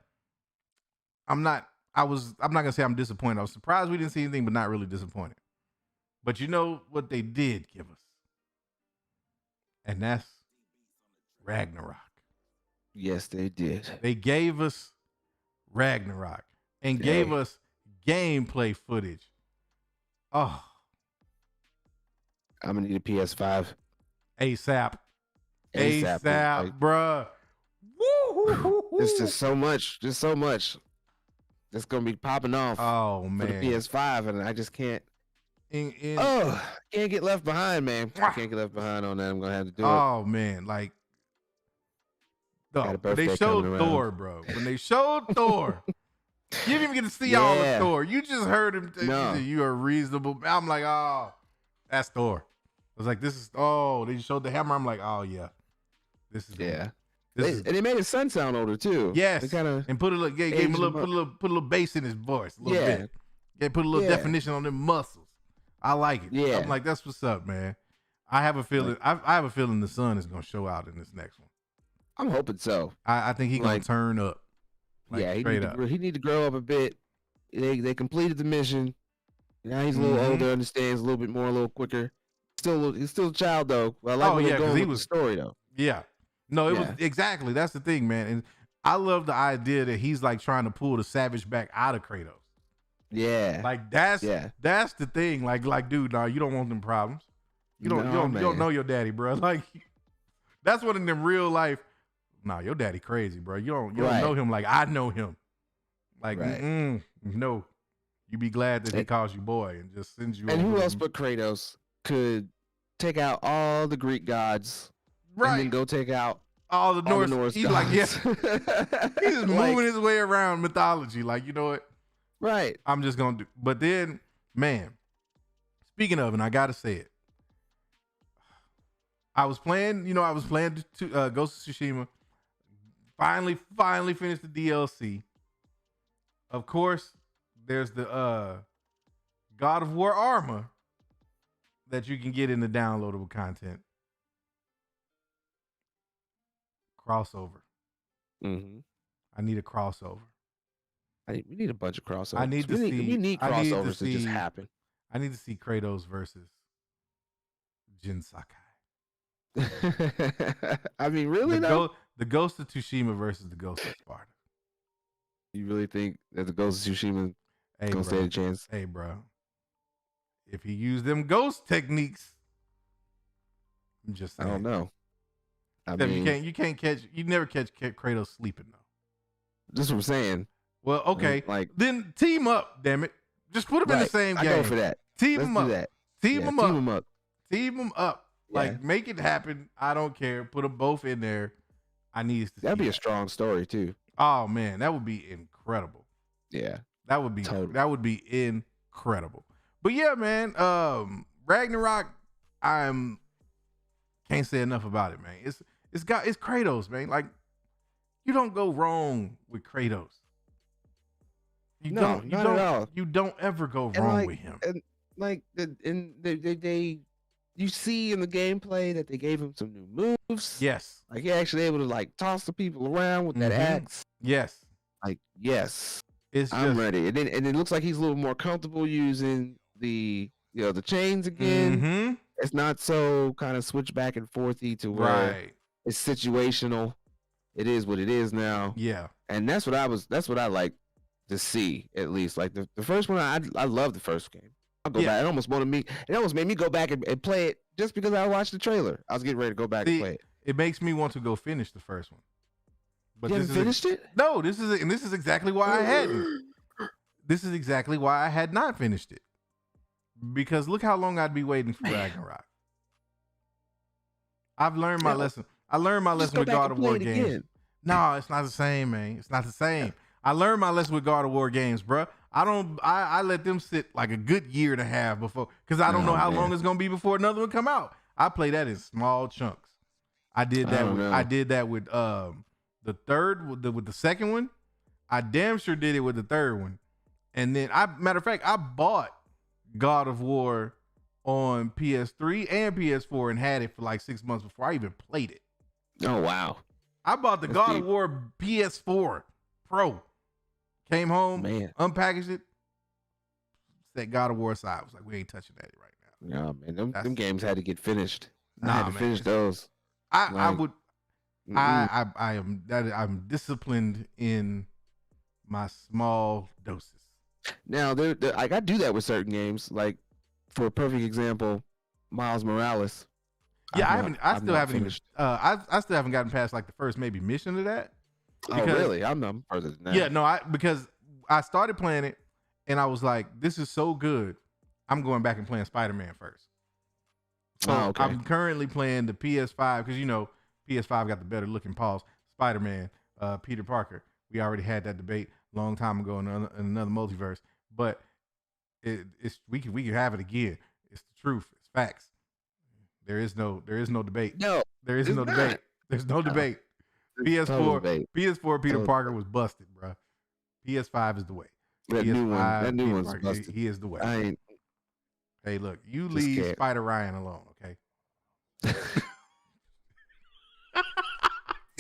I'm not gonna say I'm disappointed. I was surprised we didn't see anything, but not really disappointed. But you know what they did give us? And that's Ragnarok. Yes, they did. They gave us Ragnarok and gave us gameplay footage. Oh, I'm gonna need a PS5 ASAP, like, bruh. Woo! It's just so much that's gonna be popping off Oh for man, the PS5, and I just can't. In- Can't get left behind, man. I can't get left behind on that. I'm gonna have to do it. Oh man, like, Got a when birthday they showed coming Thor, around. bro. When they showed Thor, you didn't even get to see all of Yeah. Thor. You just heard him. No. You are reasonable. I'm like, oh, that's Thor. I was like, this is. Oh, they showed the hammer. I'm like, oh yeah, this is. Yeah. This And they made his son sound older too. Yes, They kind of and put gave him a little, put a little bass in his voice, a little bit. Yeah, put a little definition on them muscles. I like it. Yeah. I'm like, that's what's up, man. I have a feeling. I have a feeling the son is gonna show out in this next one. I'm hoping so. I think he's gonna turn up. Like, Yeah, straight up. he need to grow up a bit. They completed the mission. Now he's a little older, understands a little bit more, a little quicker. He's still a child though. Well, I like where they're going with the story though. Yeah. No, it was exactly. That's the thing, man. And I love the idea that he's like trying to pull the Savage back out of Kratos. Yeah. Like that's the thing. Like, dude, nah, you don't want them problems. You don't know your daddy, bro. Like, that's what in them real life. Nah, your daddy crazy, bro. You don't know him like I know him. Like, no. You be glad that he calls you boy and just sends you. And over who else but Kratos could take out all the Greek gods, and then go take out all the Norse gods? He's like, yeah, he's just moving his way around mythology. Like, you know what? Right. I'm just gonna do. But then, man, speaking of, and I gotta say it, I was playing. Ghost of Tsushima. Finally finished the DLC. Of course, there's the God of War armor that you can get in the downloadable content. Crossover. Mm-hmm. I need a crossover. We need a bunch of crossovers. I need to see. We need I need to crossovers to just see- happen. I need to see Kratos versus Jin Sakai. I mean, really? The Ghost of Tsushima versus the Ghost of Sparta. You really think that the Ghost of Tsushima Hey, gonna bro. stand a chance? Hey, bro. If he used them ghost techniques, I'm just saying. I don't know. I Except mean, you never catch Kratos sleeping though. that's what I'm saying. Well, okay. Like, Then team up, damn it. Just put them in the right, same I game. go for that. Team Let's them do up. that. Team Yeah, them team up. 'em up. Team them up. Yeah. Like, make it happen. I don't care. Put them both in there. I need to That'd see be a that. strong story too. Oh man, that would be incredible. Yeah. That would be Totally. that would be incredible. But yeah, man, Ragnarok, can't say enough about it, man. It's Kratos, man. Like, you don't go wrong with Kratos. You No, don't not at all. You don't ever go And wrong like, with him. And like, they you see in the gameplay that they gave him some new moves. Yes. Like, he actually able to like toss the people around with that Mhm. axe. Yes. Like, yes, It's I'm just ready. And it looks like he's a little more comfortable using the the chains again. Mhm. It's not so kind of switch back and forthy to where Right. it's situational. It is what it is now. Yeah. And that's what I like to see, at least. Like the first one, I love the first game. I'll go Yeah. back. It almost made me go back and play it just because I watched the trailer. I was getting ready to go back and See, play it. It makes me want to go finish the first one. But You this haven't is finished it? No, this is exactly why I hadn't. This is exactly why I had not finished it. Because look how long I'd be waiting for Ragnarok. I've learned my Yeah. lesson. I learned my Just lesson go with back God and of play War it games. again. No, it's not the same, man. It's not the same. I learned my lesson with God of War games, bro. I let them sit like a good year and a half before, because I don't know how long it's gonna be before another one come out. I play that in small chunks. I did that with the third with the second one. I damn sure did it with the third one. And then matter of fact, I bought God of War on PS3 and PS4 and had it for like 6 months before I even played it. Oh wow. I bought the That's God deep. of War PS4 Pro. Came home, Man. unpackaged it, set God of War aside. I was like, we ain't touching that right now. No, man. Them That's- games had to get finished. I Nah, had to man. finish those. I Like, would I'm disciplined in my small doses. Now, like I do that with certain games. Like, for a perfect example, Miles Morales. Yeah, I've still not haven't finished. I still haven't gotten past like the first maybe mission of that. Oh, because- really? I'm further than that. Yeah, no, because I started playing it and I was like, this is so good. I'm going back and playing Spider-Man first. So Oh, okay. I'm currently playing the PS5 because PS5 got the better looking paws. Spider-Man, Peter Parker. We already had that debate a long time ago in another multiverse, but we can have it again. It's the truth. It's facts. There is no debate. No, There is it's no not. debate. There's no debate. it's total PS4 debate. PS4 Peter Total Parker was busted, bro. PS5 is the way. That new one. PS5 That new Peter one's Parker, busted. He is the way. I ain't. Hey, look, you Just leave can't. Spider Ryan alone, okay?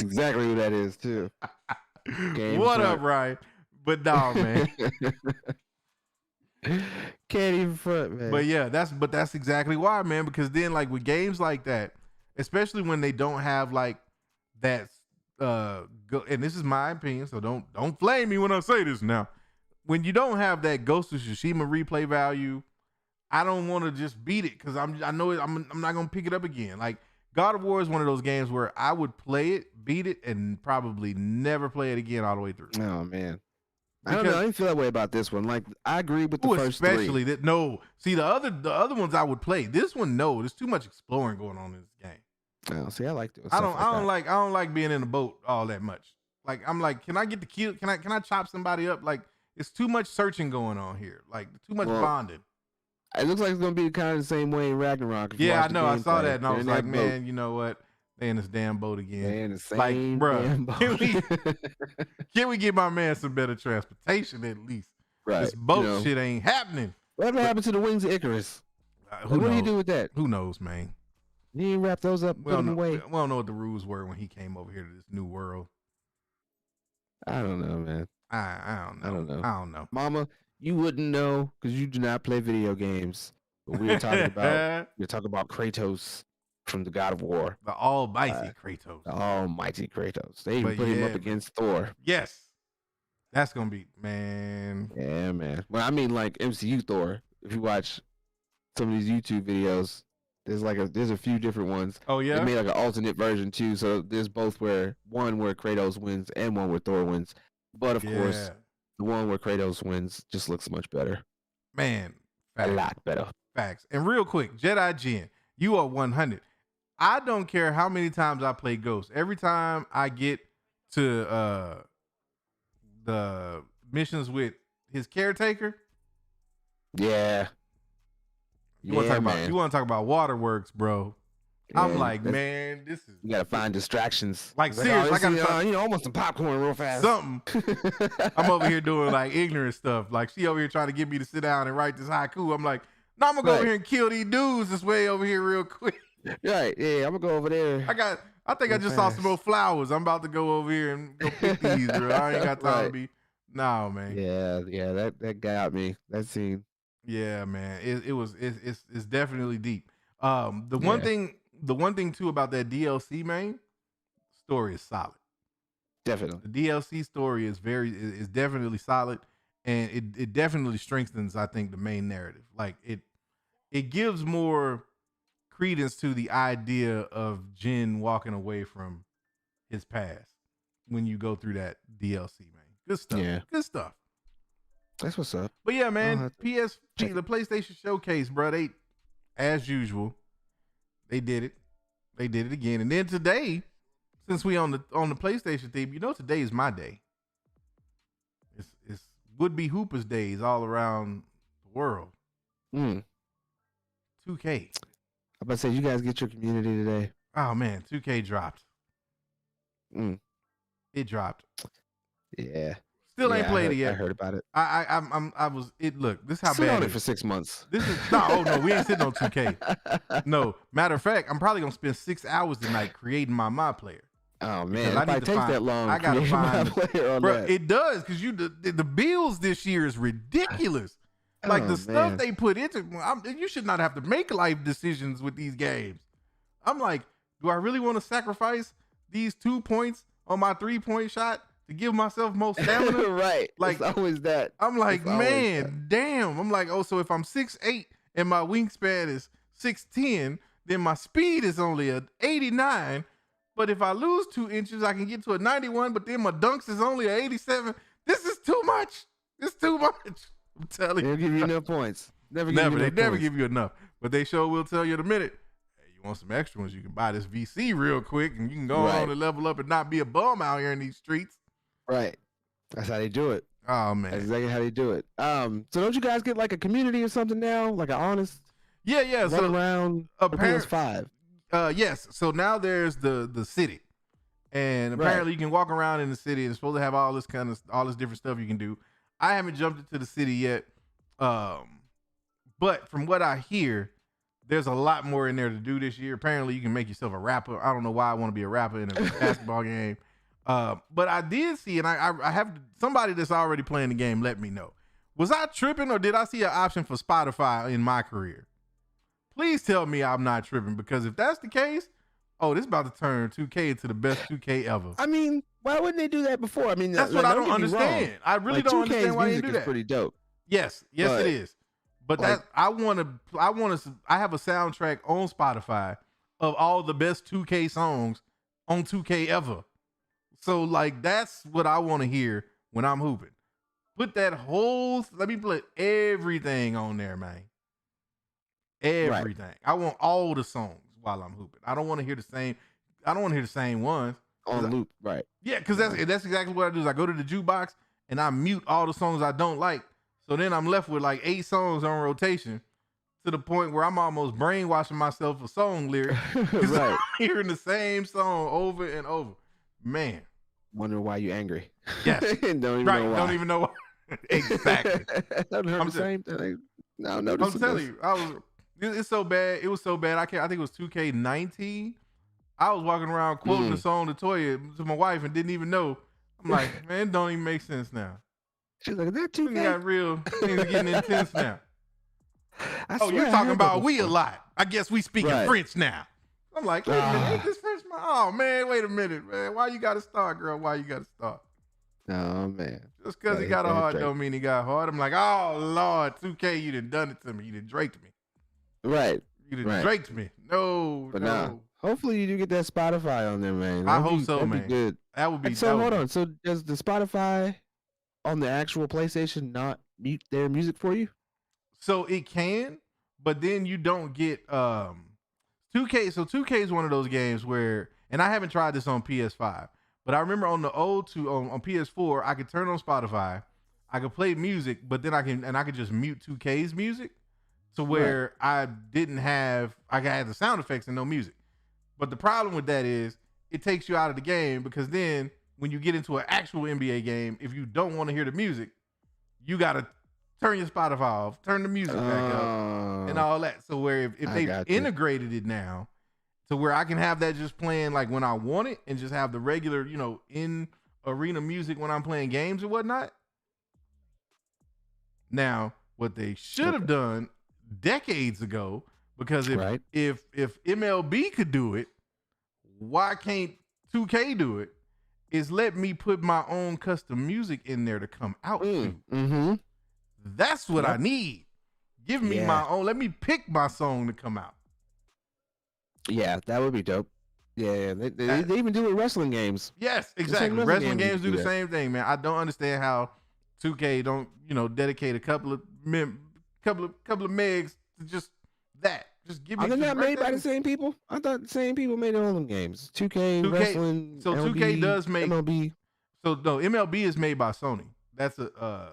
Exactly what that is too. Game What front. up, Ryan? But no, man. Can't even front, man. But yeah, that's exactly why, man. Because then, like with games like that, especially when they don't have like that, and this is my opinion, so don't flame me when I say this now. When you don't have that Ghost of Tsushima replay value, I don't want to just beat it because I know I'm not gonna pick it up again. Like God of War is one of those games where I would play it, beat it, and probably never play it again all the way through. Oh man. I don't know. I didn't feel that way about this one. Like, I agree with the first especially three. that no. See the other ones I would play. This one, no. There's too much exploring going on in this game. Oh, see, I like doing I stuff don't like that. I don't like being in a boat all that much. Like I'm like, can I get the kill? Can I chop somebody up? Like it's too much searching going on here. Like too much Well, bonding. It looks like it's gonna be kind of the same way in Ragnarok. If you Yeah, I watch the know. I saw gameplay. that and I They're was in like, that boat. man, you know what? They in this damn boat again. They in the same Like, bruh, damn boat. can we get my man some better transportation at least? Right. This boat shit ain't happening. Whatever happened to the wings of Icarus? Who What do you knows? do with that? Who knows, man? You ain't wrap those up, We put don't them know. away. We don't know what the rules were when he came over here to this new world. I don't know, man. I don't know. I don't know. I don't know. Mama, you wouldn't know because you do not play video games. But we were talking about Kratos from the God of War. The almighty Kratos. The almighty Kratos. They even But put him yeah, up against Thor. Yes. That's gonna be, man. Yeah, man. Well, I mean like MCU Thor. If you watch some of these YouTube videos, there's a few different ones. Oh yeah. They made like an alternate version too. So there's both where Kratos wins and one where Thor wins. But of course, the one where Kratos wins just looks much better. Man. A lot better. Facts. And real quick, Jedi Jin, you are 100. I don't care how many times I play Ghost. Every time I get to the missions with his caretaker. Yeah. You want to talk about waterworks, bro. Yeah, I'm like, man, this is. You gotta find distractions. Like seriously, I gotta almost some popcorn real fast. Something. I'm over here doing like ignorant stuff. Like she over here trying to get me to sit down and write this haiku. I'm like, no, I'm gonna go over here and kill these dudes this way over here real quick. Right, yeah, I'm gonna go over there. I think I just saw some more flowers. I'm about to go over here and go pick these, bro. I ain't got time to be. No, man. Yeah, that got me. That scene. Yeah, man. It's definitely deep. The one thing too about that DLC, man, story is solid. Definitely. The DLC story is definitely solid, and it definitely strengthens, I think, the main narrative. Like it gives more credence to the idea of Jin walking away from his past when you go through that DLC, man. Good stuff. Yeah. Good stuff. That's what's up. But yeah, man, the PlayStation Showcase, bro, they, as usual, they did it. They did it again. And then today, since we on the PlayStation theme, today is my day. It's would-be Hoopers days all around the world. 2K. I'm about to say, you guys get your community today. Oh man, 2K dropped. It dropped. Yeah. Still ain't played it yet. I heard about it. Look, this is how Sit bad on it it for 6 months. This is no, we ain't sitting on 2K. No, matter of fact, I'm probably gonna spend 6 hours tonight creating my player. Oh man, it might take that long. I gotta find my player on bro, that. it does because the bills this year is ridiculous. Like the stuff they put into, you should not have to make life decisions with these games. I'm like, do I really want to sacrifice these 2 points on my 3-point shot to give myself more stamina? Right. Like it's always that. I'm like, man, damn. I'm like, so if I'm 6'8" and my wingspan is 6'10", then my speed is only a 89. But if I lose 2 inches, I can get to a 91. But then my dunks is only a 87. This is too much. It's too much. I'm telling you. They'll give you enough points. Never give you enough. But they sure will tell you in a minute. Hey, you want some extra ones? You can buy this VC real quick, and you can go on and level up and not be a bum out here in these streets. Right. That's how they do it. Oh man, that's exactly how they do it. So don't you guys get like a community or something now, like an honest? Yeah. Run around a PS5. Yes. So now there's the city, and apparently you can walk around in the city. And it's supposed to have all this different stuff you can do. I haven't jumped into the city yet, but from what I hear, there's a lot more in there to do this year. Apparently, you can make yourself a rapper. I don't know why I want to be a rapper in a basketball game. But I did see, and I have somebody that's already playing the game let me know. Was I tripping, or did I see an option for Spotify in my career? Please tell me I'm not tripping, because if that's the case, this is about to turn 2K into the best 2K ever. I mean, why wouldn't they do that before? I mean, that's what I don't understand. I really don't understand why they do that. Pretty dope. Yes, it is. But I have a soundtrack on Spotify of all the best 2K songs on 2K ever. So like that's what I want to hear when I'm hooping. Let me put everything on there, man. Everything. Right. I want all the songs while I'm hooping. I don't want to hear the same ones on loop, right? Yeah, because that's exactly what I do. Is I go to the jukebox and I mute all the songs I don't like. So then I'm left with like 8 songs on rotation to the point where I'm almost brainwashing myself with song lyrics. Right. Hearing the same song over and over. Man. Wonder why you angry. Yes. Don't even Right. know why. Don't even know why. Exactly. I've heard the same thing. No, no. I'm telling you, it's so bad. It was so bad. I think it was 2K19. I was walking around quoting the song to Toya to my wife and didn't even know. I'm like, man, it don't even make sense now. She's like, is that Things 2K? got real. Things are getting intense now. I Oh, swear you're I talking heard about that we a before. lot. I guess we speaking Right. French now. I'm like, wait a minute, ain't this French? Oh man, wait a minute, man. Why you gotta start, girl? Why you gotta start? Oh man. Just because he got a heart don't mean he got hard. I'm like, oh Lord, 2K, you done it to me. You done draked me. Right. You done draked me. No, But no. nah. Hopefully you do get that Spotify on there, man. I hope so, that'd man. Be good. That would be. So hold on. So does the Spotify on the actual PlayStation not mute their music for you? So it can, but then you don't get 2K. So 2K is one of those games where, and I haven't tried this on PS5, but I remember on the old on PS4, I could turn on Spotify, I could play music, but then I could just mute 2K's music to where I had the sound effects and no music. But the problem with that is it takes you out of the game, because then when you get into an actual NBA game, if you don't want to hear the music, you got to turn your Spotify off, turn the music back up, and all that. So where if they've integrated it now to where I can have that just playing like when I want it and just have the regular, in arena music when I'm playing games or whatnot. Now, what they should have done decades ago, because if MLB could do it, why can't 2K do it? Is let me put my own custom music in there to come out to. Mm-hmm. That's what I need. Give me my own. Let me pick my song to come out. Yeah, that would be dope. Yeah, they even do it with wrestling games. Yes, exactly. Wrestling games do the same thing, man. I don't understand how 2K don't, dedicate a couple of megs to just that. Just give me. Are they not made by there. the same people? I thought the same people made all them games. 2K wrestling. So LB, 2K does make MLB. So no, MLB is made by Sony. That's a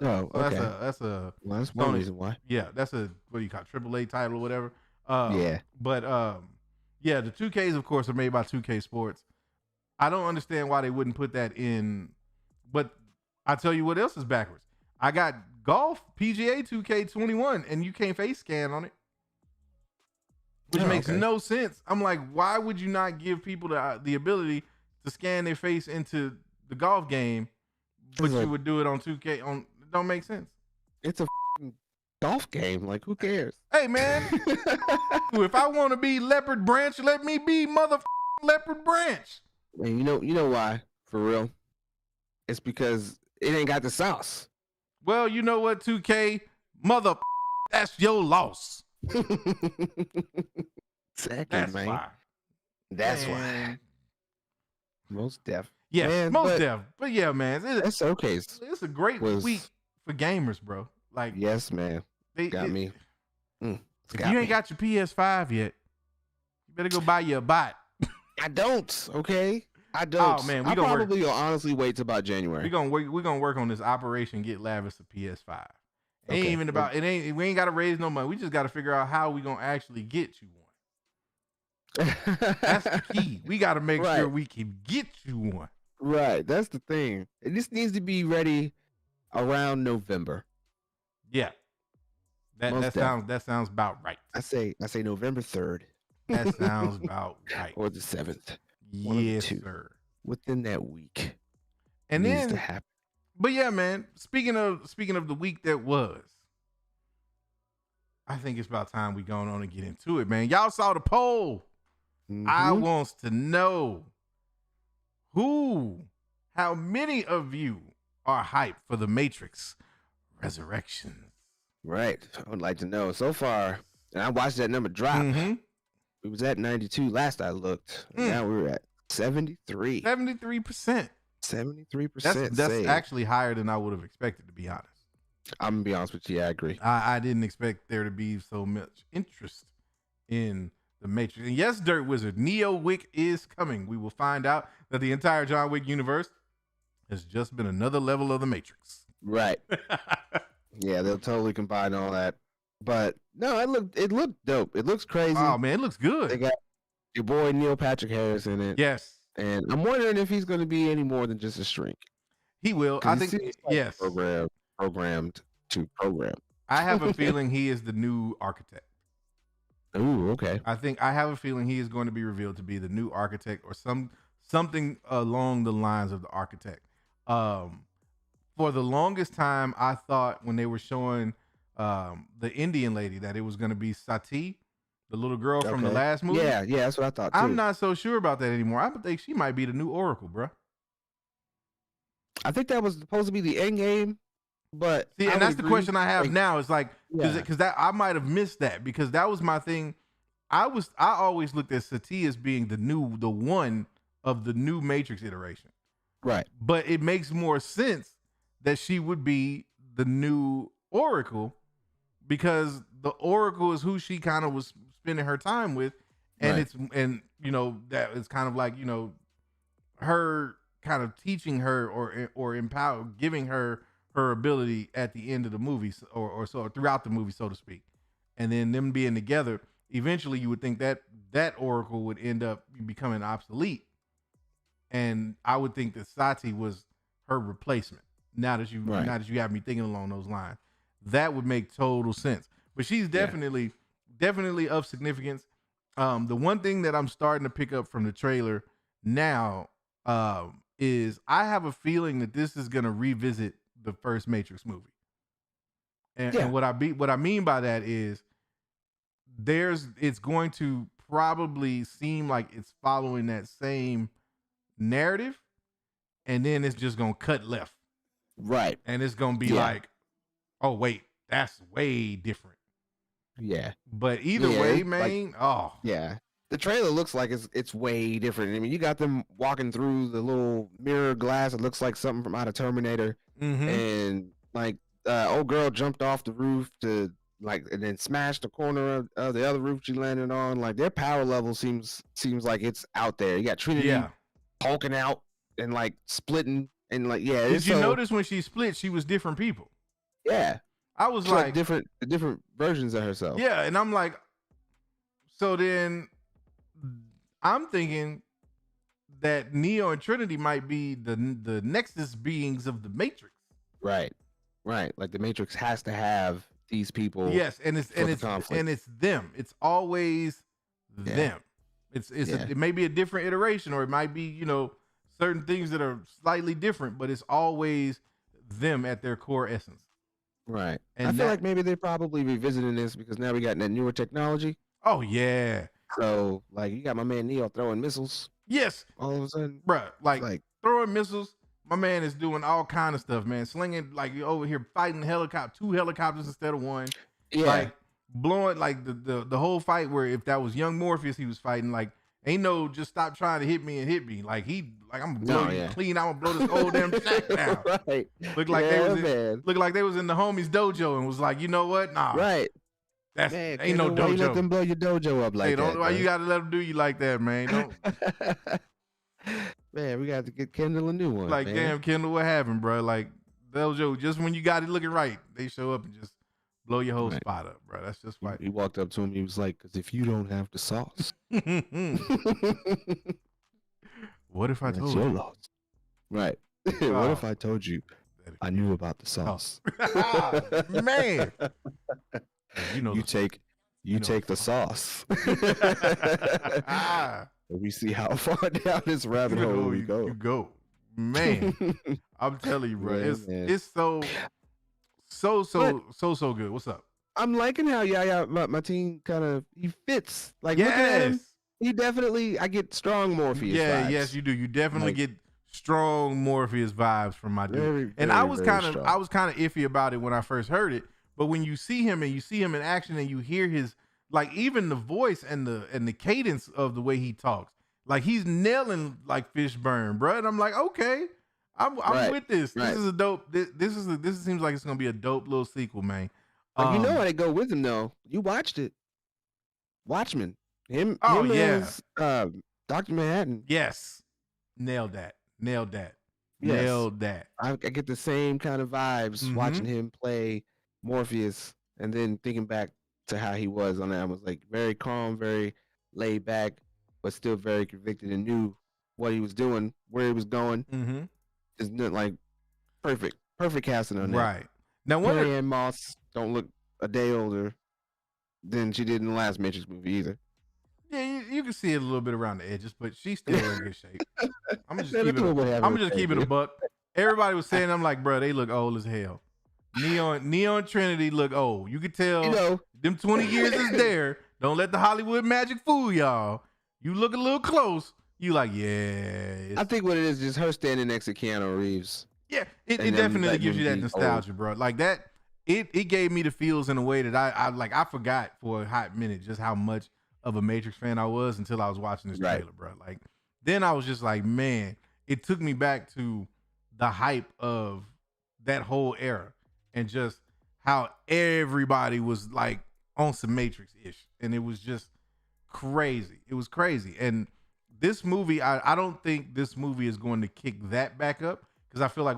okay. That's a well, that's one Sony. reason why. Yeah, that's a what do you call it, AAA title or whatever. Yeah. But yeah, the 2Ks of course are made by 2K Sports. I don't understand why they wouldn't put that in. But I tell you what else is backwards. I got golf PGA 2K21 and you can't face scan on it. Which makes no sense. I'm like, why would you not give people the ability to scan their face into the golf game, but you would do it on 2K? It don't make sense. It's a golf game. Like, who cares? Hey, man. If I want to be Leopard Branch, let me be Leopard Branch. And you know why? For real? It's because it ain't got the sauce. Well, you know what, 2K? That's your loss. Exactly, That's man. why. That's why. Most deaf. Yeah, man, most deaf. But yeah, man. That showcase. It's a great week for gamers, bro. Like, yes, man. Got me. If you ain't got your PS5 yet, you better go buy you a bot. I don't. Okay. I don't. Oh man, I probably will honestly wait till about January. We're gonna work on this Operation Get Lavish a PS5. It ain't even about it. We ain't got to raise no money. We just got to figure out how we gonna actually get you one. That's the key. We got to make sure we can get you one. Right. That's the thing. This needs to be ready around November. Yeah. That sounds about right. I say November 3rd. That sounds about right. Or the 7th. Yes, sir. Within that week. And needs then to happen. But yeah, man, speaking of the week that was, I think it's about time we going on and get into it, man. Y'all saw the poll. Mm-hmm. I wants to know how many of you are hyped for the Matrix Resurrections? Right. I would like to know. So far, and I watched that number drop. Mm-hmm. It was at 92 last I looked. Now we're at 73. 73%. 73%. That's actually higher than I would have expected, to be honest. I'm gonna be honest with you. I agree. I didn't expect there to be so much interest in the Matrix. And yes, Dirt Wizard, Neo Wick is coming. We will find out that the entire John Wick universe has just been another level of the Matrix. Right. Yeah, they'll totally combine all that. But No, it looked dope. It looks crazy. Oh man, it looks They good. got your boy Neil Patrick Harris in it. Yes, And I'm wondering if he's going to be any more than just a shrink. he will. I Because he think seems like yes. programmed to program. I have a feeling he is the new architect. Ooh, okay. I have a feeling he is going to be revealed to be the new architect or something along the lines of the architect. For the longest time, I thought when they were showing the Indian lady that it was going to be Sati, the little girl from the last movie. Yeah, that's what I thought too. I'm not so sure about that anymore. I think she might be the new Oracle, bro. I think that was supposed to be the end game, but see, and that's the question I have now. Is like because that I might have missed that because that was my thing. I always looked at Sati as being the one of the new Matrix iteration, right? But it makes more sense that she would be the new Oracle because the Oracle is who she kind of was spending her time with, and that it's kind of like her kind of teaching her or empower giving her ability at the end of the movie or so throughout the movie, so to speak, and then them being together. Eventually, you would think that Oracle would end up becoming obsolete, and I would think that Sati was her replacement. Now that you have me thinking along those lines, that would make total sense. But she's definitely of significance. The one thing that I'm starting to pick up from the trailer now is I have a feeling that this is going to revisit the first Matrix movie. And what I mean by that is it's going to probably seem like it's following that same narrative, and then it's just going to cut left. Right. And it's going to be like, oh, wait, that's way different. Yeah. But either way, man, the trailer looks like it's way different. I mean, you got them walking through the little mirror glass. It looks like something from out of Terminator. Mm-hmm. And like old girl jumped off the roof and then smashed the corner of the other roof she landed on. Like their power level seems like it's out there. You got Trinity hulking out and like splitting and like Did you notice when she split, she was different people? Yeah. I was like different versions of herself. Yeah, and I'm like, so then I'm thinking that Neo and Trinity might be the Nexus beings of the Matrix. Right. Like the Matrix has to have these people. Yes, and it's them. It's always them. It may be a different iteration, or it might be certain things that are slightly different, but it's always them at their core essence. Right. And I feel like maybe they're probably revisiting this because now we got that newer technology. Oh yeah. So like you got my man Neo throwing missiles. Yes. All of a sudden, bruh, like throwing missiles. My man is doing all kind of stuff, man. Slinging like you over here fighting two helicopters instead of one. Yeah. Like blowing like the whole fight where if that was young Morpheus he was fighting, like ain't no just stop trying to hit me. Like I'm gonna blow you clean. I'm gonna blow this whole damn shack down. Right. Look like they was in the homies dojo and was like, you know what? Nah. Right. That's ain't no dojo. You let them blow your dojo up like that. Why you gotta let them do you like that, man? Don't. Man, we got to get Kendall a new one. Like, man. Damn, Kendall, what happened, bro? Like, dojo, just when you got it looking right, they show up and just blow your whole spot up, bro. That's just like he walked up to him. He was like, "Because if you don't have the sauce, what if I told you? Your loss. Right. What if I told you I knew about the sauce? Man, you take the sauce. We see how far down this rabbit hole we go. You go, man. I'm telling you, bro. It's so good. What's up? I'm liking how my team kind of he fits. Like yes. Looking at him, he definitely I get strong Morpheus. Yeah, vibes. Yes, you do. You definitely get strong Morpheus vibes from my dude. Very, and very, I was kind of iffy about it when I first heard it. But when you see him in action and you hear his like even the voice and the cadence of the way he talks, like he's nailing like Fishburne, bro. And I'm like, okay, I'm with this. Right. This is a dope. This seems like it's gonna be a dope little sequel, man. You know how they go with him though. You watched it, Watchmen. Him as Dr. Manhattan. Yes, nailed that. Yes. Nailed that. I get the same kind of vibes watching him play Morpheus, and then thinking back to how he was on that. I was like very calm, very laid back, but still very convicted and knew what he was doing, where he was going. Mm-hmm. It's not like perfect casting on that. Right. Now, Carrie Ann Moss don't look a day older than she did in the last Matrix movie either. Yeah, you can see it a little bit around the edges, but she's still in good shape. I'm gonna just keep it a buck. Everybody was saying, I'm like, bro, they look old as hell. Neon Trinity look old. You could tell them 20 years is there. Don't let the Hollywood magic fool y'all. You look a little close. You like, yeah. I think what it is just her standing next to Keanu Reeves. Yeah, it definitely gives you that nostalgia, bro. Like that, it gave me the feels in a way that I forgot for a hot minute just how much of a Matrix fan I was until I was watching this trailer, bro. Like then I was just like, man, it took me back to the hype of that whole era and just how everybody was like on some Matrix-ish. And it was just crazy. It was crazy. And this movie, I don't think this movie is going to kick that back up because I feel like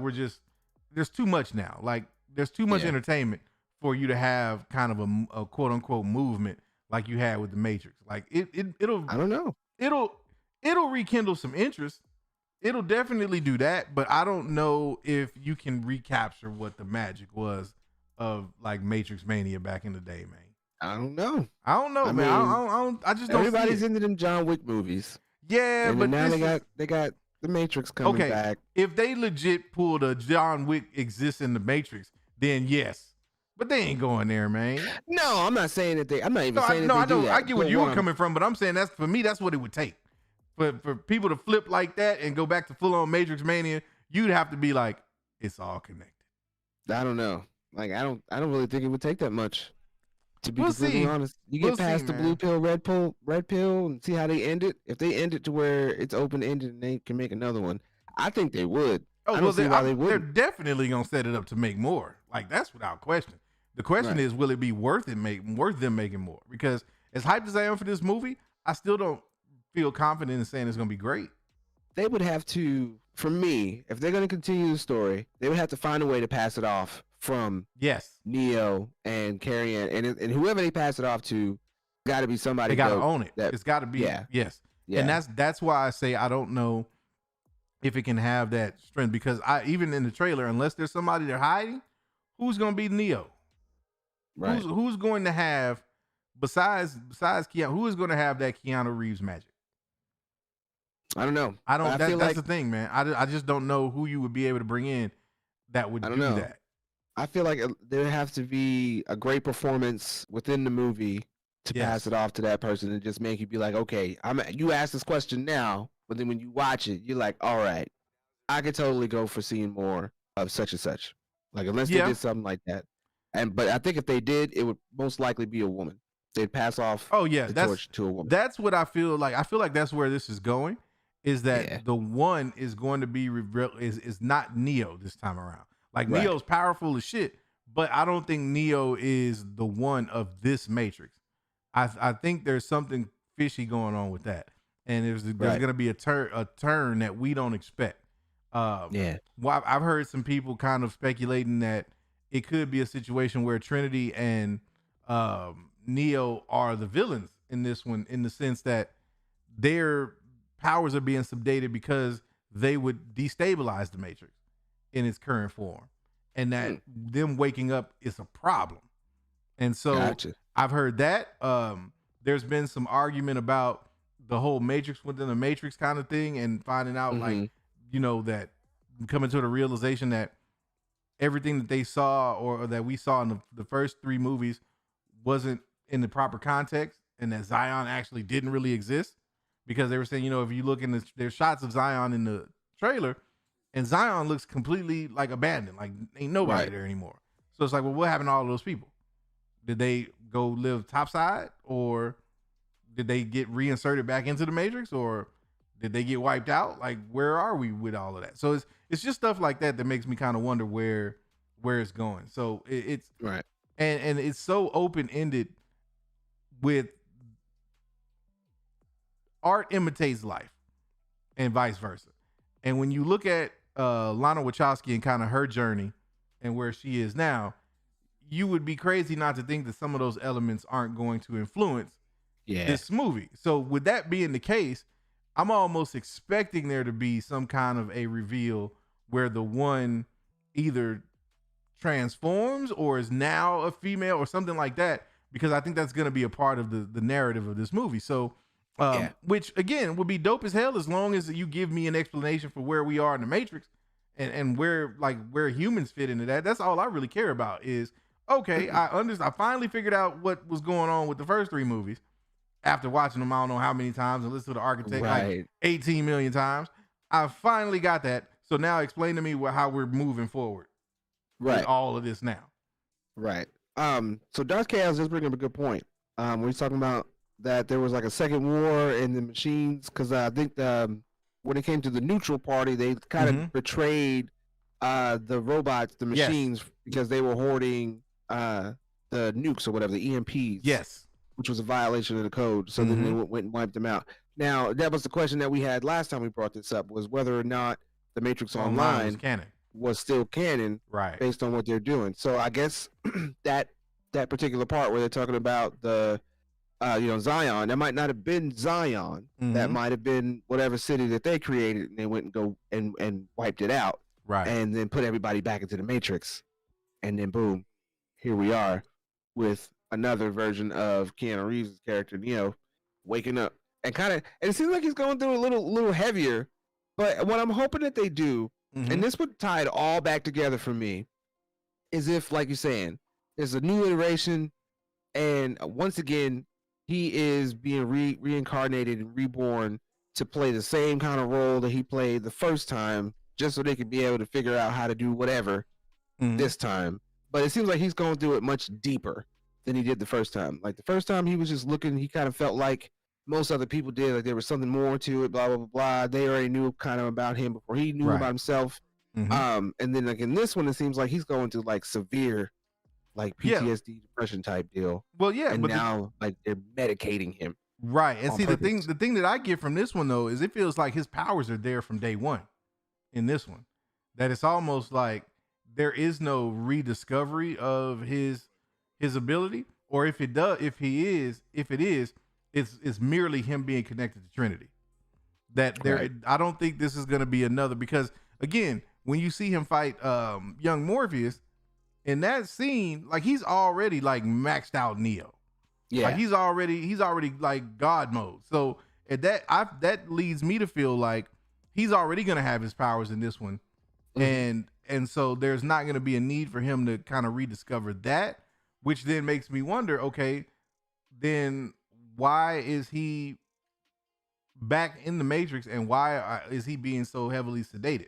there's too much now. Like there's too much entertainment for you to have kind of a quote unquote movement like you had with the Matrix. Like it'll I don't know. It'll rekindle some interest. It'll definitely do that, but I don't know if you can recapture what the magic was of like Matrix Mania back in the day, man. I don't know. I mean, I just don't. Everybody's into them John Wick movies. Yeah, and but now they got the Matrix coming back. If they legit pulled a John Wick exists in the Matrix, then yes. But they ain't going there, man. No, I'm not saying that I'm not even saying that I they do that. I get where you were coming from, but I'm saying that's what it would take. For people to flip like that and go back to full on Matrix Mania, you'd have to be like, it's all connected. I don't know. Like I don't really think it would take that much. To be We'll completely see. honest, you get past the blue pill, red pill, and see how they end it. If they end it to where it's open ended and they can make another one, I think they would. I don't see why they wouldn't. They're definitely gonna set it up to make more. Like that's without question. The question is, will it be worth them making more? Because as hyped as I am for this movie, I still don't feel confident in saying it's gonna be great. They would have to, for me, if they're gonna continue the story, they would have to find a way to pass it off from Neo and Carrie Ann, and whoever they pass it off to, got to be somebody. They got to own it. It's got to be yes. Yeah. And that's why I say I don't know if it can have that strength because even in the trailer, unless there's somebody they're hiding, who's gonna be Neo? Right. Who's going to have besides Keanu? Who is going to have that Keanu Reeves magic? I don't know. That's the thing, man. I just don't know who you would be able to bring in that would do that. I feel like there has to be a great performance within the movie to pass it off to that person and just make you be like, okay, you ask this question now, but then when you watch it, you're like, all right, I could totally go for seeing more of such and such. Like unless they did something like that. But I think if they did, it would most likely be a woman. They'd pass off the torch to a woman. That's what I feel like. I feel like that's where this is going. Is that the one is going to be is not Neo this time around. Like Neo's powerful as shit, but I don't think Neo is the one of this Matrix. I think there's something fishy going on with that, and there's going to be a turn that we don't expect. Well, I've heard some people kind of speculating that it could be a situation where Trinity and Neo are the villains in this one, in the sense that their powers are being subdated because they would destabilize the Matrix in its current form, and that them waking up is a problem. And so I've heard that there's been some argument about the whole Matrix within the Matrix kind of thing, and finding out like, that coming to the realization that everything that they saw or that we saw in the first three movies wasn't in the proper context, and that Zion actually didn't really exist, because they were saying, if you look in there's shots of Zion in the trailer, and Zion looks completely like abandoned, like ain't nobody there anymore. So it's like, well, what happened to all of those people? Did they go live topside, or did they get reinserted back into the Matrix, or did they get wiped out? Like, where are we with all of that? So it's just stuff like that makes me kind of wonder where it's going. So it's right, and it's so open ended. With art imitates life, and vice versa. And when you look at Lana Wachowski and kind of her journey and where she is now, you would be crazy not to think that some of those elements aren't going to influence this movie. So with that being the case, I'm almost expecting there to be some kind of a reveal where the one either transforms or is now a female or something like that, because I think that's going to be a part of the narrative of this movie. So, which again would be dope as hell as long as you give me an explanation for where we are in the Matrix and where humans fit into that. That's all I really care about is, okay, I finally figured out what was going on with the first 3 movies after watching them I don't know how many times and listened to the architect like 18 million times. I finally got that. So now explain to me how we're moving forward. With all of this now. Right. So Darth Chaos just bringing up a good point. When he's talking about that there was like a second war in the machines, because I think when it came to the neutral party, they kind of betrayed the robots, the machines, because they were hoarding the nukes or whatever, the EMPs. Yes. Which was a violation of the code. So then they went and wiped them out. Now, that was the question that we had last time we brought this up, was whether or not the Matrix Online was still canon, right? Based on what they're doing. So I guess that particular part where they're talking about the Zion, that might not have been Zion. That might have been whatever city that they created, and they went and wiped it out, right? And then put everybody back into the Matrix, and then boom, here we are with another version of Keanu Reeves' character Neo waking up, and it seems like he's going through a little heavier. But what I'm hoping that they do, and this would tie it all back together for me, is if, like you're saying, there's a new iteration, and once again, he is being reincarnated and reborn to play the same kind of role that he played the first time, just so they could be able to figure out how to do whatever this time. But it seems like he's going through it much deeper than he did the first time. Like the first time, he was just looking, he kind of felt like most other people did, like there was something more to it, blah, blah, blah, blah. They already knew kind of about him before he knew about himself. And then like in this one, it seems like he's going through like severe like PTSD depression type deal. Well, yeah, and but now like they're medicating him. Right. And see, the thing that I get from this one though is it feels like his powers are there from day one in this one. That it's almost like there is no rediscovery of his ability, or if it is, it's merely him being connected to Trinity. That there, I don't think this is going to be another, because again, when you see him fight young Morpheus in that scene, like he's already like maxed out Neo. Yeah, like he's already like God mode. So that leads me to feel like he's already going to have his powers in this one, and so there's not going to be a need for him to kind of rediscover that, which then makes me wonder, okay, then why is he back in the Matrix, and why is he being so heavily sedated?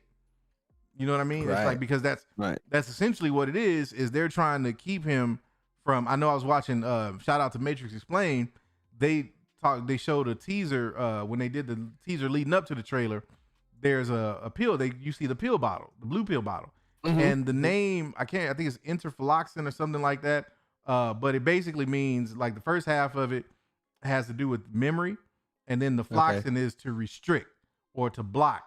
You know what I mean? It's like, because that's essentially what it is they're trying to keep him from, I know I was watching shout out to Matrix Explained, they showed a teaser when they did the teaser leading up to the trailer. There's a pill, you see the pill bottle, the blue pill bottle, and the name, I think it's interfloxin or something like that, but it basically means, like, the first half of it has to do with memory, and then the floxin is to restrict or to block.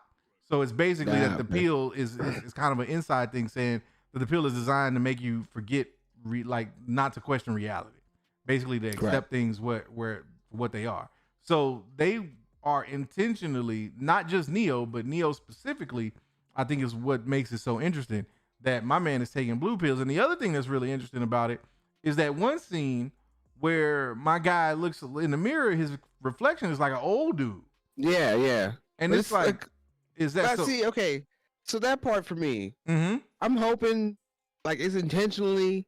So it's basically that the pill is kind of an inside thing, saying that the pill is designed to make you forget, like not to question reality, basically to accept things what they are. So they are intentionally, not just Neo, but Neo specifically, I think is what makes it so interesting that my man is taking blue pills. And the other thing that's really interesting about it is that one scene where my guy looks in the mirror, his reflection is like an old dude. Yeah, yeah. And it's like, is that so? See, okay, so that part for me, I'm hoping like it's intentionally,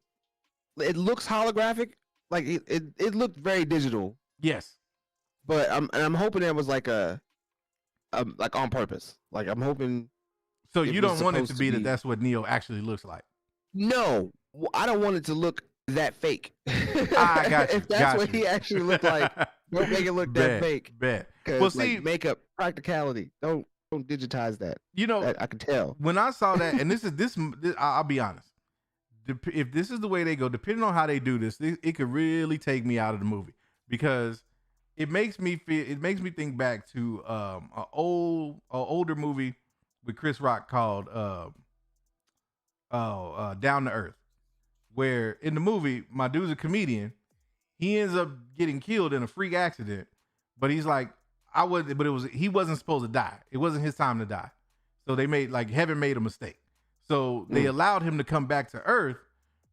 it looks holographic, like it looked very digital. Yes, but I'm hoping that was like like on purpose. Like I'm hoping. So you don't want it to be that that's what Neo actually looks like? No, I don't want it to look that fake. I got you. If that's what he actually looked like, don't make it look that fake. Well, see, like, makeup, practicality. Don't digitize that. You know, I can tell when I saw that, and this I'll be honest. If this is the way they go, depending on how they do this, it could really take me out of the movie, because it makes me think back to an older movie with Chris Rock called Down to Earth, where in the movie, my dude's a comedian. He ends up getting killed in a freak accident, but he's like, he wasn't supposed to die. It wasn't his time to die. So they heaven made a mistake. So they allowed him to come back to Earth,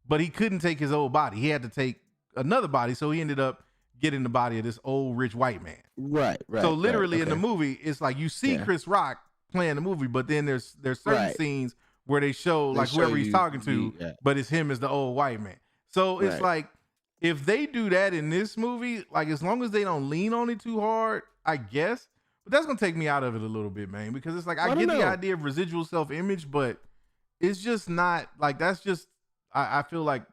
but he couldn't take his old body. He had to take another body. So he ended up getting the body of this old rich white man. Right. So literally in the movie, it's like you see Chris Rock playing the movie, but then there's certain scenes where they show whoever he's talking to, but it's him as the old white man. So it's like, if they do that in this movie, like as long as they don't lean on it too hard, I guess. But that's gonna take me out of it a little bit, man, because it's like I get the idea of residual self-image, but it's just not like that's just I feel like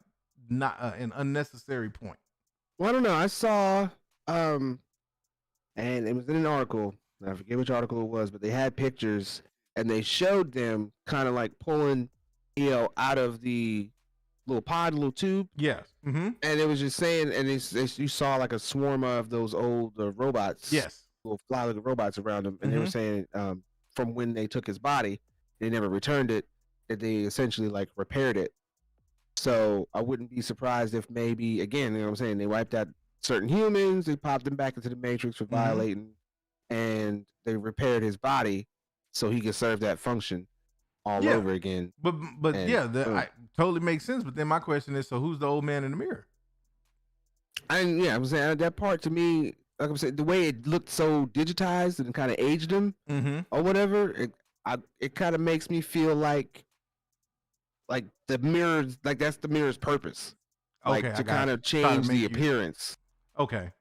not an unnecessary point. Well, I don't know. I saw and it was in an article. I forget which article it was, but they had pictures and they showed them kind of like pulling out of the little pod, little tube. Yes. Mm-hmm. And it was just saying, and you saw like a swarm of those old robots. Yes. Little fly-looking robots around them, and they were saying from when they took his body, they never returned it. That they essentially like repaired it. So I wouldn't be surprised if maybe again, you know what I'm saying, they wiped out certain humans, they popped them back into the Matrix for violating, and they repaired his body so he could serve that function all over again. But I totally makes sense. But then my question is, so who's the old man in the mirror? And I'm saying that part to me, like I'm saying, the way it looked so digitized and kind of aged him or whatever, it kind of makes me feel like the mirror, like that's the mirror's purpose, like to kind of change the appearance. Okay.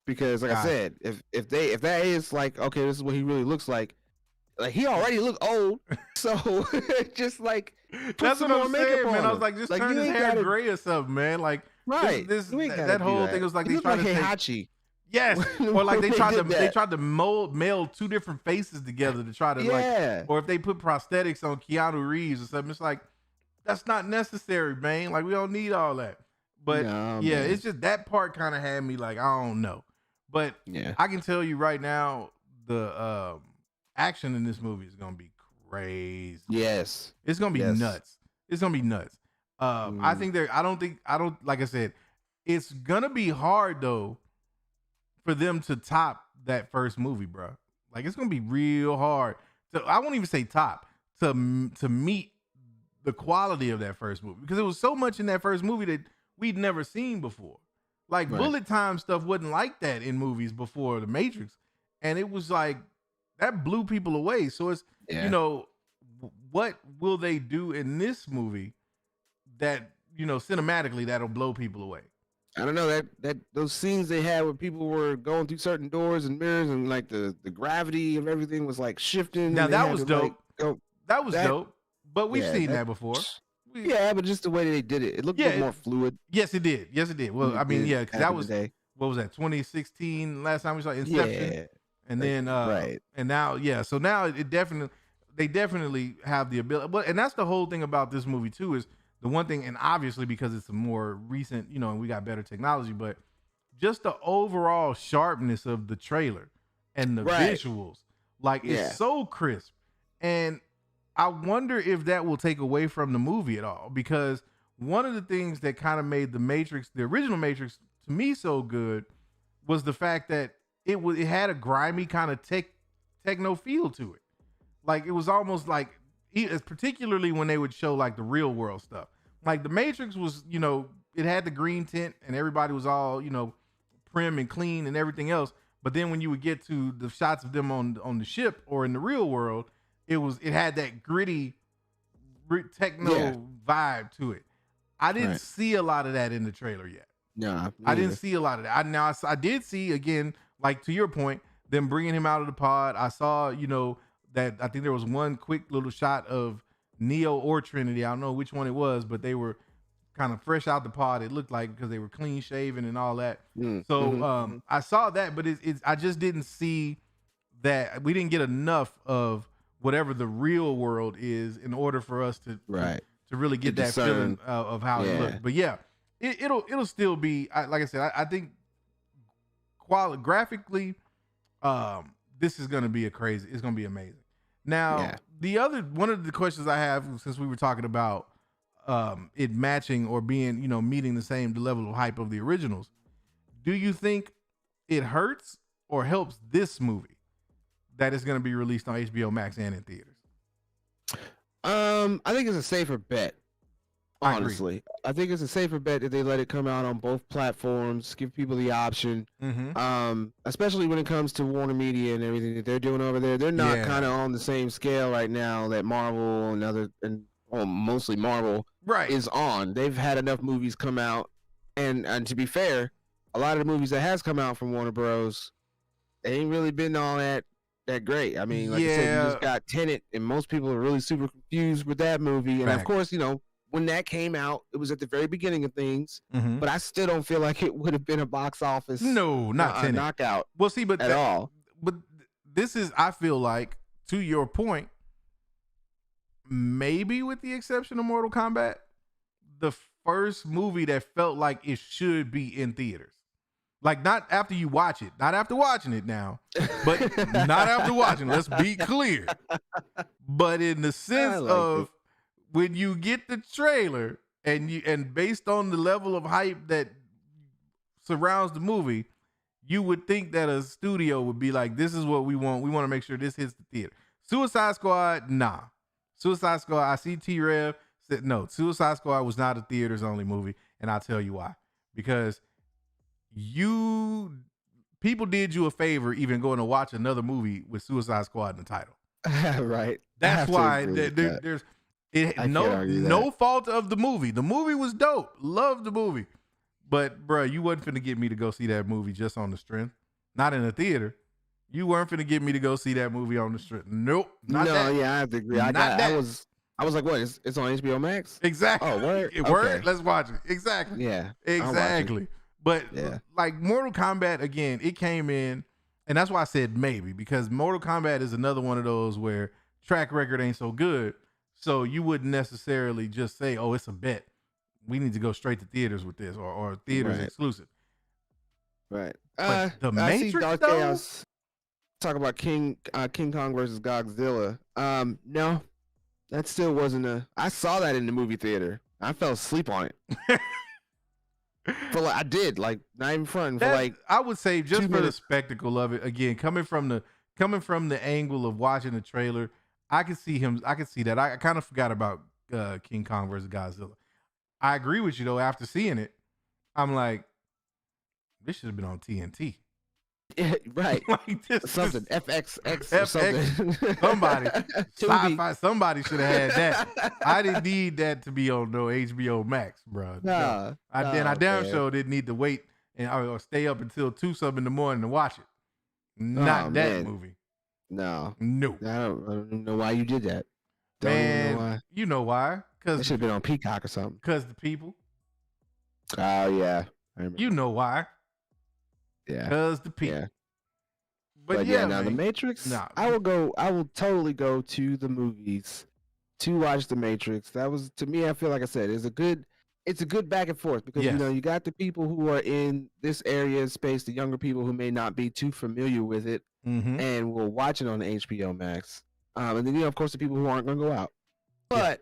Because like I said, if that is like, okay, this is what he really looks like he already looked old, so just like that's what I'm saying, man. I was like, just turn his hair gray or something, man. Like that whole thing was like they tried to Heihachi. Yes, or like they tried to meld two different faces together to try to like, or if they put prosthetics on Keanu Reeves or something, it's like that's not necessary, man. Like we don't need all that. But it's just that part kind of had me like, I don't know. But I can tell you right now, the action in this movie is gonna be crazy. Yes, it's gonna be nuts. It's gonna be nuts. I think I don't like I said, it's gonna be hard though for them to top that first movie, bro. Like it's gonna be real hard. I won't even say top to meet the quality of that first movie, because it was so much in that first movie that we'd never seen before. Like bullet time stuff wasn't like that in movies before The Matrix, and it was like that blew people away. So it's what will they do in this movie that cinematically that'll blow people away? I don't know, that those scenes they had where people were going through certain doors and mirrors and like the gravity of everything was like shifting. Now that was dope. That was dope. But we've seen that before. But just the way they did it, it looked a bit more fluid. Yes, it did. Well, I mean, because that was what was that? 2016 last time we saw Inception. Yeah. And then and now so now they definitely have the ability. But and that's the whole thing about this movie too, is the one thing, and obviously because it's a more recent, and we got better technology, but just the overall sharpness of the trailer and the visuals, like it's so crisp. And I wonder if that will take away from the movie at all, because one of the things that kind of made the original Matrix to me so good was the fact that it had a grimy kind of techno feel to it. Like it was almost like, particularly when they would show like the real world stuff. Like the Matrix was, it had the green tint and everybody was all, prim and clean and everything else. But then when you would get to the shots of them on the ship or in the real world, it had that gritty techno vibe to it. I didn't see a lot of that in the trailer yet. No, I didn't see a lot of that. I did see, again, like to your point, them bringing him out of the pod. I saw, that I think there was one quick little shot of Neo or Trinity. I don't know which one it was, but they were kind of fresh out the pod. It looked like, because they were clean shaven and all that. So I saw that, but I just didn't see that. We didn't get enough of whatever the real world is in order for us to really get that feeling of how it looked. But it'll still be, like I said, I think graphically, this is going to be it's going to be amazing. Now, one of the questions I have, since we were talking about it matching or being, you know, meeting the same level of hype of the originals. Do you think it hurts or helps this movie that is going to be released on HBO Max and in theaters? I think it's a safer bet. I agree. Honestly, I think it's a safer bet if they let it come out on both platforms, give people the option. Especially when it comes to Warner Media and everything that they're doing over there. They're not kind of on the same scale right now that Marvel and mostly Marvel is on. They've had enough movies come out, and to be fair, a lot of the movies that has come out from Warner Bros. They ain't really been all that great. I mean, like I said, you just got Tenet, and most people are really super confused with that movie. And of course, you know, when that came out, it was at the very beginning of things, but I still don't feel like it would have been a box office knockout. Well, see, but at all. But this is, I feel like, to your point, maybe with the exception of Mortal Kombat, the first movie that felt like it should be in theaters. Like, not after you watch it, not after watching it now, but not after watching it. Let's be clear. But in the sense of when you get the trailer and based on the level of hype that surrounds the movie, you would think that a studio would be like, this is what we want. We want to make sure this hits the theater. Suicide Squad, nah. Suicide Squad, I see T-Rev said no. Suicide Squad was not a theaters only movie, and I'll tell you why. Because people did you a favor even going to watch another movie with Suicide Squad in the title. Right. That's why there's no fault of the movie. The movie was dope. Loved the movie. But bro, you wasn't finna get me to go see that movie just on the strength. Not in a theater. You weren't finna get me to go see that movie on the strength. Nope. Not that. Yeah, I have to agree. I was like, what? It's on HBO Max? Exactly. Oh, word? Okay. Let's watch it. Exactly. Yeah. Exactly. But like Mortal Kombat, again, it came in, and that's why I said maybe, because Mortal Kombat is another one of those where track record ain't so good. So you wouldn't necessarily just say, oh, it's a bet. We need to go straight to theaters with this or theaters exclusive. Right. But the I see Matrix, Dark though? Chaos talk about King Kong versus Godzilla. No, that still wasn't I saw that in the movie theater. I fell asleep on it. I did, like, not even fronting for like. I would say just 2 for minutes. the spectacle of it. Again, coming from the angle of watching the trailer, I could see that. I kind of forgot about King Kong versus Godzilla. I agree with you though. After seeing it, I'm like, this should have been on TNT. Yeah, right. Like this, something FXX or something. Somebody, sci-fi, somebody should have had that. I didn't need that to be on no HBO Max, bro. I damn sure didn't need to wait or stay up until 2-something in the morning to watch it. Not that movie. No. I don't know why you did that. Man, know why. You know why? Because it should have been on Peacock or something. Because the people. Oh yeah. You know why? Yeah. Because the people. Yeah. But now man, the Matrix. Nah. I will totally go to the movies to watch the Matrix. That was, to me, I feel like I said, it's a good back and forth because you know, you got the people who are in this area of space, the younger people who may not be too familiar with it, and will watch it on the HBO Max. And then, you know, of course, the people who aren't going to go out. But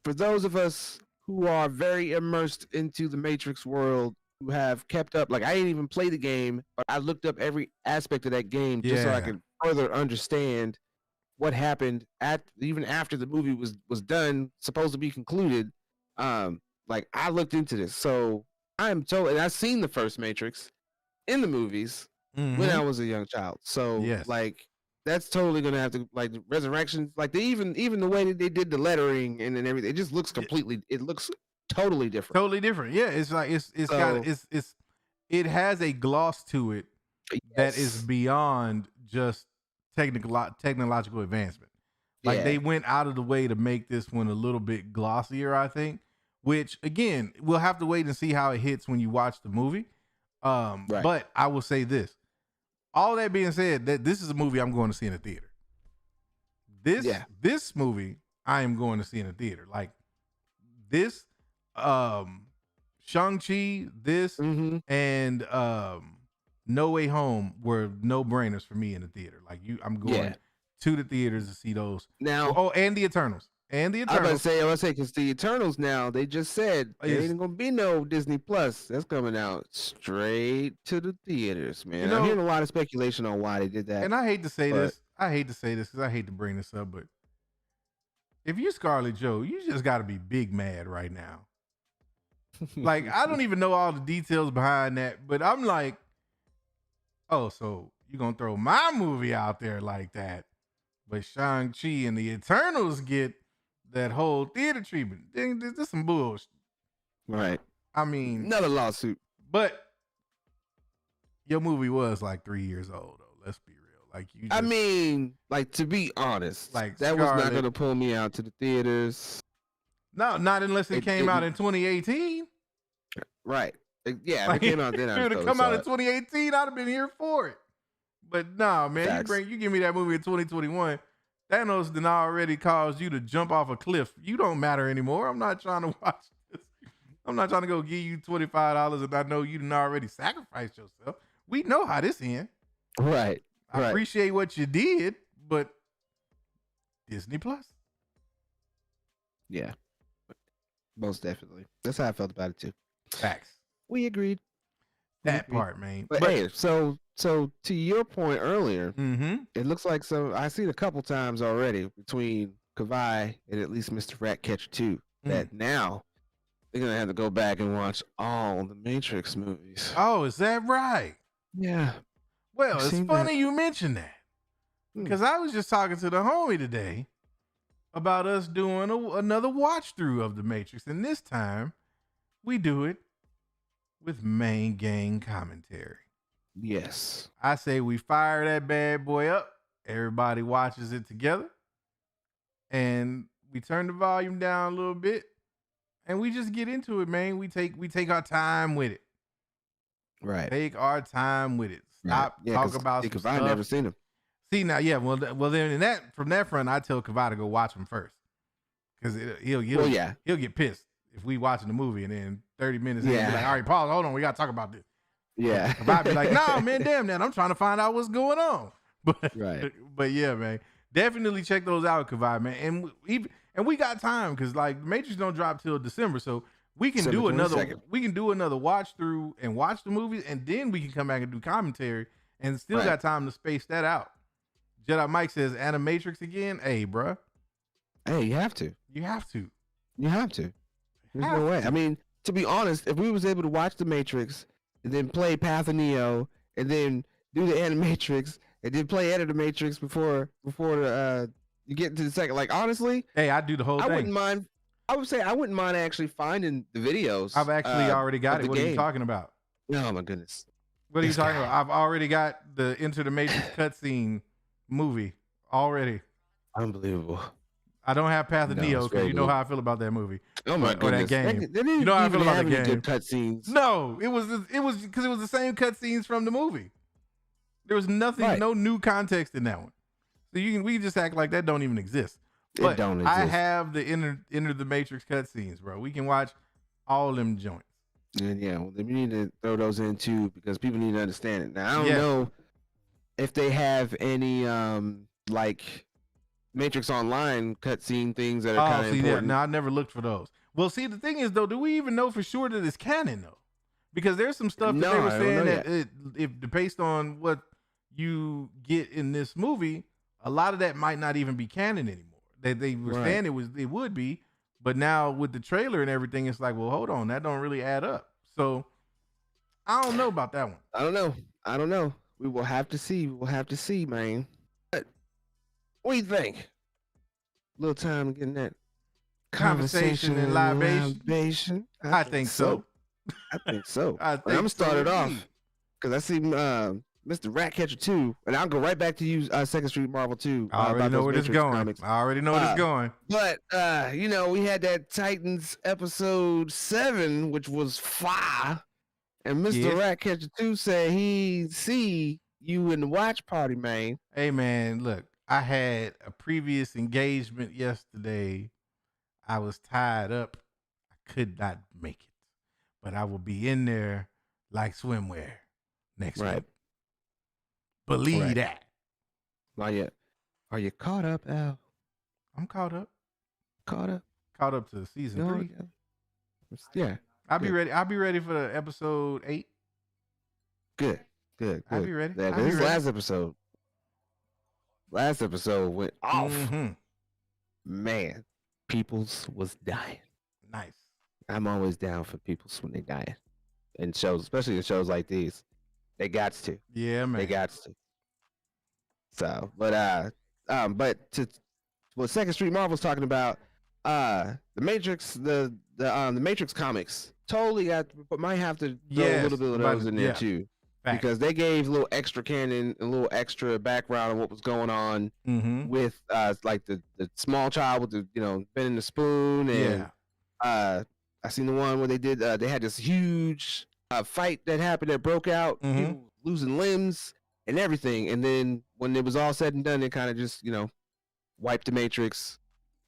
for those of us who are very immersed into the Matrix world, who have kept up, like I didn't even play the game, but I looked up every aspect of that game just so I could further understand what happened even after the movie was done, supposed to be concluded. Like I looked into this, so and I've seen the first Matrix in the movies when I was a young child. So like that's totally gonna have to, like, Resurrection, like they even the way that they did the lettering and everything, it just looks completely. It looks totally different. Totally different. Yeah, it's like it has a gloss to it that is beyond just technological advancement. Like they went out of the way to make this one a little bit glossier, I think. Which again, we'll have to wait and see how it hits when you watch the movie. But I will say this. All that being said, that this is a movie I'm going to see in a theater. This movie I am going to see in a theater. Like this, Shang-Chi, this, and No Way Home were no-brainers for me in the theater. Like I'm going to the theaters to see those. Now, and the Eternals. and the I was Eternals. about to say, because the Eternals now, they just said there ain't gonna be no Disney Plus. That's coming out straight to the theaters, man. I'm hearing a lot of speculation on why they did that. And I hate to say this. I hate to say this because I hate to bring this up, but if you Scarlett Joe, you just got to be big mad right now. Like, I don't even know all the details behind that, but I'm like, oh, so you're going to throw my movie out there like that, but Shang-Chi and the Eternals get that whole theater treatment. This is some bullshit. Right. I mean, another lawsuit. But your movie was like 3 years old, though. Let's be real. Like, you just, I mean, like, to be honest, like that was not going to pull me out to the theaters. No, not unless it came out in 2018. Right. Yeah, if Like, it came out then, if it would have come out in 2018, I'd have been here for it. But nah, man, you give me that movie in 2021. Thanos done already caused you to jump off a cliff. You don't matter anymore. I'm not trying to watch this. I'm not trying to go give you $25 and I know you done already sacrificed yourself. We know how this ends. Right. I appreciate what you did, but Disney Plus. Yeah. Most definitely. That's how I felt about it too. Facts. We agreed. That part, man. But hey, so to your point earlier, it looks like I've seen a couple times already between Kavai and at least Mr. Ratcatcher 2 that now they're gonna have to go back and watch all the Matrix movies. Oh, is that right? Yeah. Well, it's funny you mentioned that because I was just talking to the homie today about us doing another watch through of the Matrix, and this time we do it with Mayne gang commentary. Yes. I say we fire that bad boy up. Everybody watches it together, and we turn the volume down a little bit, and we just get into it, man. We take our time with it. Right. Take our time with it. Stop talk about some stuff. I've never seen him. See now, yeah. Well, then from that front, I tell Kavai to go watch him first, because he'll get pissed if we watching the movie and then 30 minutes in, he'll be like, all right, pause, hold on, we gotta talk about this. Yeah. Kavai be like, nah, man, damn that, I'm trying to find out what's going on. But yeah, man, definitely check those out, Kavai, man, and we got time because like Matrix don't drop till December, so we can do another watch through and watch the movies, and then we can come back and do commentary, and still got time to space that out. Jedi Mike says, Animatrix again? Hey, bruh. Hey, you have to. You have to. There's no way. I mean, to be honest, if we was able to watch the Matrix and then play Path of Neo and then do the Animatrix and then play Enter the Matrix before you get into the second, like honestly, hey, I'd do the whole thing. I wouldn't mind. I would say I wouldn't mind actually finding the videos. I've actually already got it. What are you talking about? Oh my goodness. What are you talking about? I've already got the Enter the Matrix cutscene movie already. Unbelievable. I don't have Path of Neo because you know how I feel about that movie. Oh my goodness. Or that game. They didn't you know how I feel about that game. Good cutscenes. No, it was because it was the same cutscenes from the movie. There was nothing, no new context in that one. So we can just act like that don't even exist. But it don't exist. I have the Enter the Matrix cutscenes, bro. We can watch all them joints. And yeah, well, we need to throw those in too because people need to understand it. Now I don't know if they have any like Matrix Online cutscene things that are kind of important. No, I never looked for those. Well, see, the thing is though, do we even know for sure that it's canon though? Because there's some stuff that they were saying that if based on what you get in this movie, a lot of that might not even be canon anymore. That they were saying it would be, but now with the trailer and everything, it's like, well, hold on, that don't really add up. So I don't know about that one. I don't know. We will have to see. We'll have to see, man. But what do you think? A little time getting that conversation and libation. I think so. I think so. I'm gonna start it off because I see Mr. Ratcatcher 2, and I'll go right back to you, Second Street Marvel 2. I already know where this is going. I already know where it's going. But we had that Titans episode 7, which was fire. And Mr. Ratcatcher 2 said he see you in the watch party, man. Hey, man, look, I had a previous engagement yesterday. I was tied up. I could not make it. But I will be in there like swimwear next week. Believe that. Not yet. Are you caught up, Al? I'm caught up. caught up. Caught up to season 3. Yeah. I'll be Good. ready. I'll be ready for the episode 8. Good. I'll be ready. Yeah, I'll be this ready. last episode went off. Mhm. Man, people's was dying. Nice. I'm always down for people's when they dying. In shows, especially in shows like these. They gots to. Yeah, man. They gots to. So, but to what Second Street Marvel's talking about, the Matrix, the Matrix comics totally might have to throw a little bit of those in there too. Fact. Because they gave a little extra canon, a little extra background on what was going on with like the small child with the bending the spoon, and I seen the one where they had this huge fight that happened that broke out, people losing limbs and everything, and then when it was all said and done, they kind of just wiped the Matrix,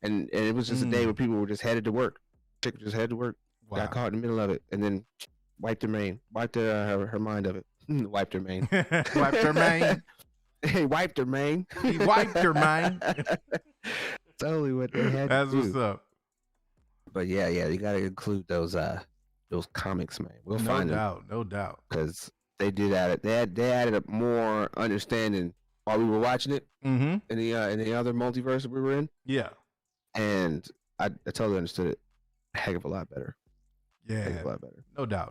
and it was just a day where people were just headed to work. Chick just headed to work, got caught in the middle of it, and then wiped her mind of it. Wiped her mane. Wiped her mane. He wiped her mane. He wiped her mane. Totally what they had That's to do. what's up. But yeah, you got to include those comics, man. We'll find them. No doubt. Because they did add it. They added up more understanding while we were watching it in the other multiverse that we were in. Yeah. And I totally understood it a heck of a lot better. Yeah. A heck of a lot better.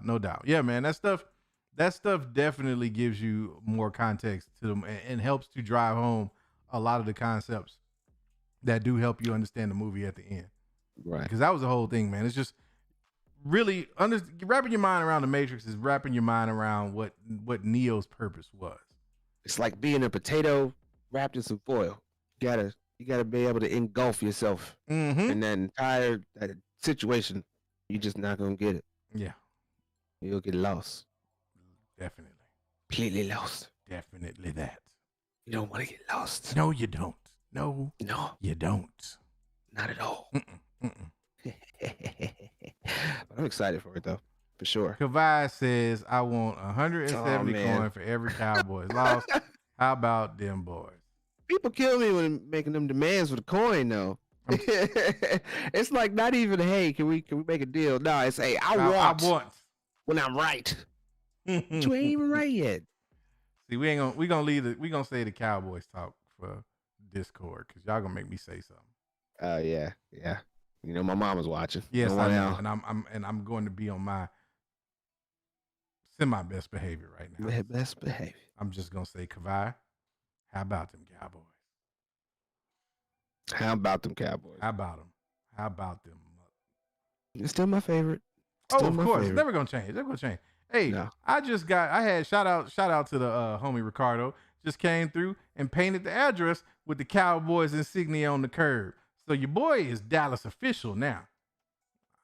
No doubt. Yeah, man. That stuff definitely gives you more context to them and helps to drive home a lot of the concepts that do help you understand the movie at the end. Right. Because that was the whole thing, man. It's just really wrapping your mind around the Matrix is wrapping your mind around what Neo's purpose was. It's like being a potato wrapped in some foil. You gotta be able to engulf yourself in that entire situation. You're just not gonna get it. Yeah. You'll get lost. Definitely. Completely lost. Definitely that. You don't want to get lost. No, you don't. No, you don't. Not at all. But I'm excited for it though, for sure. Kavai says, I want 170 coins for every Cowboys lost. How about them boys? People kill me when making them demands for the coin though. It's like not even, hey, can we make a deal? No, it's hey, I want when I'm right. You ain't even right yet. See, we gonna say the Cowboys talk for Discord because y'all gonna make me say something. Yeah. You know my mama's watching. Yes, I know, and I'm going to be on my semi best behavior right now. Best behavior. I'm just gonna say, Kavai, how about them Cowboys? How about them Cowboys? How about them? How about them? It's still my favorite. Of course, it's never gonna change. Hey, no. I had shout out to the homie Ricardo. Just came through and painted the address with the Cowboys insignia on the curb. So your boy is Dallas official now.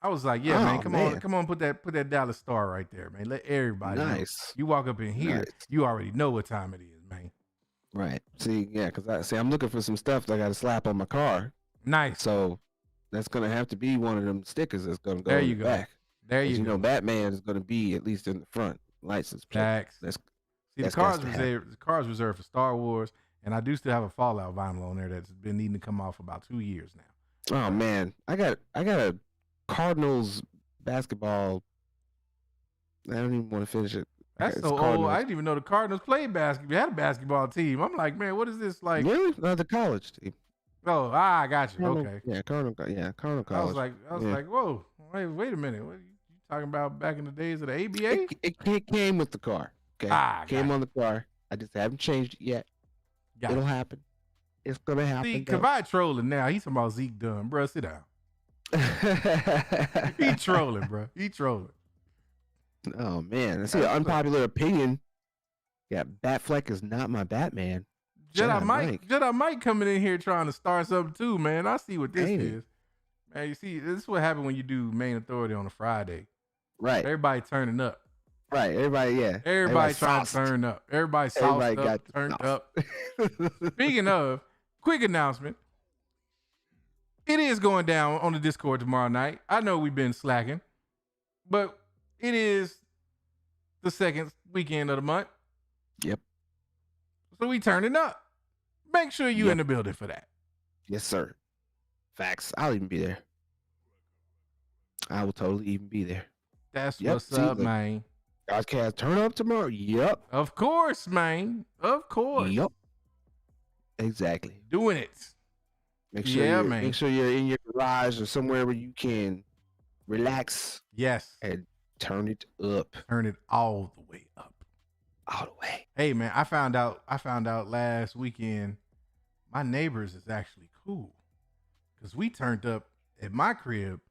I was like, yeah, man, come on, put that Dallas star right there, man. Let everybody know. You walk up in here, you already know what time it is, man. Right. See, yeah, because I'm looking for some stuff that I got to slap on my car. Nice. So that's gonna have to be one of them stickers that's gonna go there in you the go. back. There you go. You know, Batman is gonna be at least in the front license plate. The car's reserved for Star Wars, and I do still have a Fallout vinyl on there that's been needing to come off for about 2 years now. Oh man, I got a Cardinals basketball. I don't even want to finish it. That's so old. I didn't even know the Cardinals played basketball. Had a basketball team. I'm like, man, what is this like? Really? No, the college team. Oh, I got you. Cardinal, okay. Yeah, Cardinal College. I was like, whoa, wait a minute. What are you talking about back in the days of the ABA? It came with the car. Okay. Came on the car. I just haven't changed it yet. It'll happen. It's gonna happen. See, Kavai trolling now. He's talking about Zeke Dunn, bro. Sit down. He trolling, bro. He trolling. Oh man, I see an unpopular opinion. Yeah, Batfleck is not my Batman. Jedi Mike coming in here trying to start something too, man. I see what this is. Man, you see, this is what happened when you do Main Authority on a Friday. Right. Everybody turning up. Right. Everybody trying to turn up. Everybody sauced up, turned up. Speaking of, quick announcement. It is going down on the Discord tomorrow night. I know we've been slacking, but it is the second weekend of the month. Yep. So we turning up. Make sure you in the building for that. Yes, sir. Facts. I'll even be there. I will totally even be there. That's Yep, what's see, up, look. man. Godcast turn up tomorrow. Yep. Of course, man. Of course. Yep. Exactly. Doing it. Make sure Yeah, you're man. make sure you're in your garage or somewhere where you can relax Yes. and turn it up Turn it all the way up. all the way. Hey, man, I found out last weekend my neighbors is actually cool. Because we turned up at my crib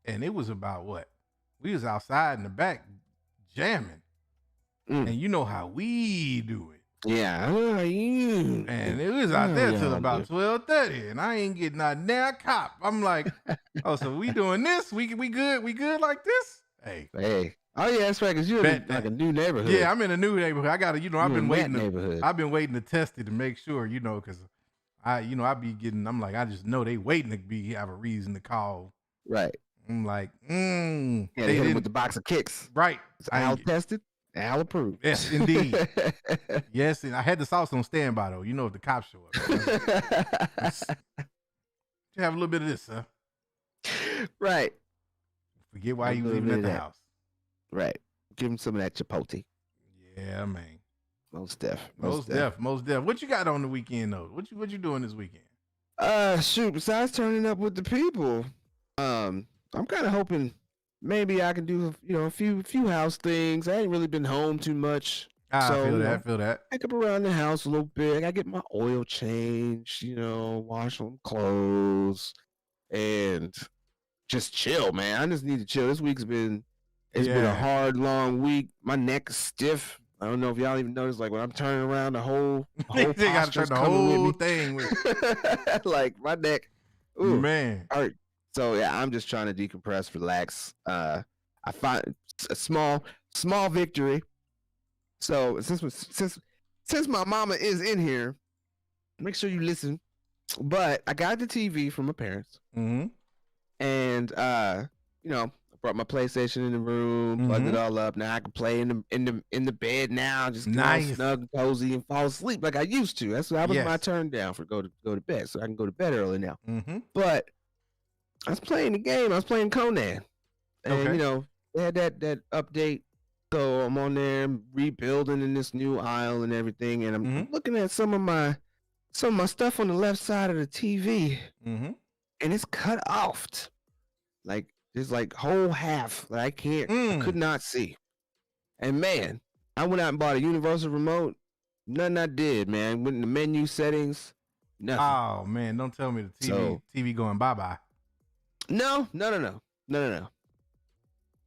and it was about what? We was outside in the back jamming. Mm. And you know how we do it. Yeah. You. And it was out there till Yeah, about 12:30, and I ain't getting out there cop. I'm like, oh, so we doing this? We good like this? Hey. Hey. Oh yeah, that's right. Cause you're in like a new neighborhood. Yeah, I'm in a new neighborhood. I gotta, I've been waiting. Neighborhood. I've been waiting to test it to make sure, because I be getting. I'm like, I just know they waiting to have a reason to call. Right. I'm like, Yeah, they hit him with the box of kicks. Right. It's Al tested, Al approved. Yes, indeed. Yes, and I had the sauce on standby though. If the cops show up. You have a little bit of this, huh? Right. Forget why you leaving at the house. Right. Give him some of that chipotle. Yeah, man. Most def. Most def. What you got on the weekend though? What you doing this weekend? Shoot, besides turning up with the people, I'm kind of hoping maybe I can do a few house things. I ain't really been home too much. I feel that. Pick up around the house a little bit. I get my oil changed, wash some clothes and just chill, man. I just need to chill. This week's been been a hard, long week. My neck is stiff. I don't know if y'all even noticed, like when I'm turning around, the whole they gotta turn the whole thing with like my neck. Ooh, man. Hurt. So yeah, I'm just trying to decompress, relax. I find a small victory. So since my mama is in here, make sure you listen. But I got the TV from my parents, and I brought my PlayStation in the room, plugged it all up. Now I can play in the bed now, just get all snug and cozy and fall asleep like I used to. That was my turn down for go to bed, so I can go to bed early now. But I was playing the game. I was playing Conan, and they had that update. So I'm on there rebuilding in this new aisle and everything, and I'm looking at some of my stuff on the left side of the TV, and it's cut off. Like there's like whole half that I could not see. And man, I went out and bought a universal remote. Nothing I did, man. Went in the menu settings. Nothing. Oh man, don't tell me the TV going bye-bye. No.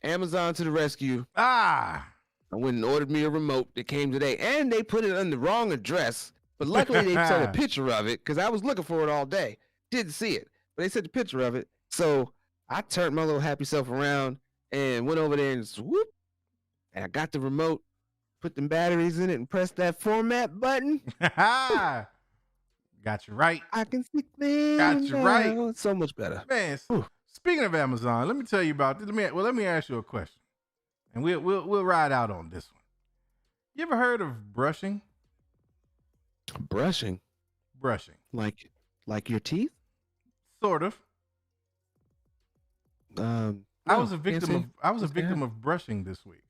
Amazon to the rescue. I went and ordered me a remote that came today, and they put it on the wrong address. But luckily they sent a picture of it because I was looking for it all day. Didn't see it, but they sent a picture of it. So I turned my little happy self around and went over there and swoop. And I got the remote, put them batteries in it, and pressed that format button. Got you right. I can see things. Got you right. It's so much better. Man, speaking of Amazon, let me tell you about this. Let me ask you a question. And we'll ride out on this one. You ever heard of brushing? Brushing. Like your teeth? Sort of. I was a victim of brushing this week.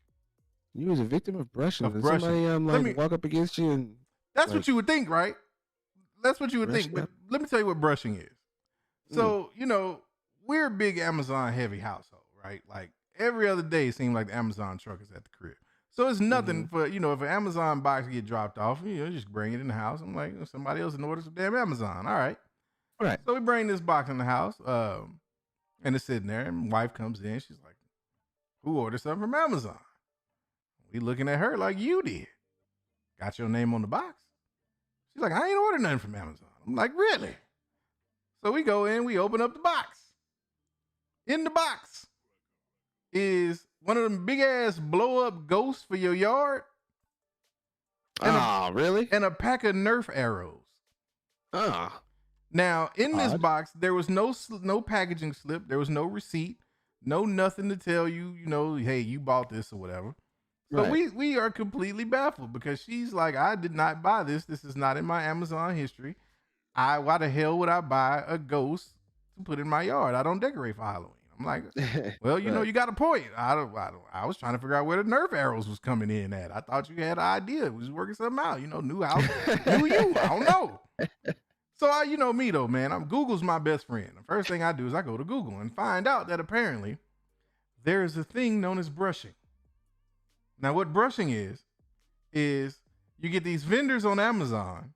You was a victim of brushing. Did somebody walk up against you and that's what you would think, right? That's what you would think. But let me tell you what brushing is. So, we're a big Amazon heavy household, right? Like every other day it seems like the Amazon truck is at the crib. So it's nothing for, if an Amazon box get dropped off, just bring it in the house. I'm like, somebody else can order some damn Amazon. All right. So we bring this box in the house, and it's sitting there, and my wife comes in. She's like, who ordered something from Amazon? We looking at her like you did. Got your name on the box? She's like, I ain't ordered nothing from Amazon. I'm like, really? So we go in, we open up the box. In the box is one of them big ass blow up ghosts for your yard. Really? And a pack of Nerf arrows. Now, in this box, there was no packaging slip. There was no receipt. No nothing to tell you, hey, you bought this or whatever. So we are completely baffled because she's like, I did not buy this. This is not in my Amazon history. Why the hell would I buy a ghost to put in my yard. I don't decorate for Halloween. I'm like, well, you know, Right. you got a point. I was trying to figure out where the Nerf arrows was coming in at. I thought you had an idea. We was working something out. You know, new house, new you. I don't know. So you know me though, man. Google's my best friend. The first thing I do is I go to Google and find out that apparently there is a thing known as brushing. Now, what brushing is you get these vendors on Amazon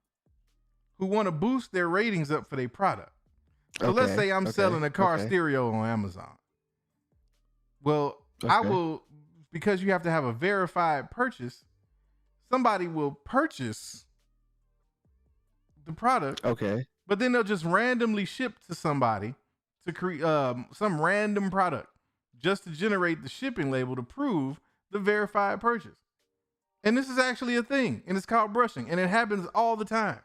who want to boost their ratings up for their product. So let's say I'm selling a car stereo on Amazon. Well, I will, because you have to have a verified purchase, somebody will purchase the product. Okay. But then they'll just randomly ship to somebody to create some random product just to generate the shipping label to prove the verified purchase. And this is actually a thing, and it's called brushing, and it happens all the time.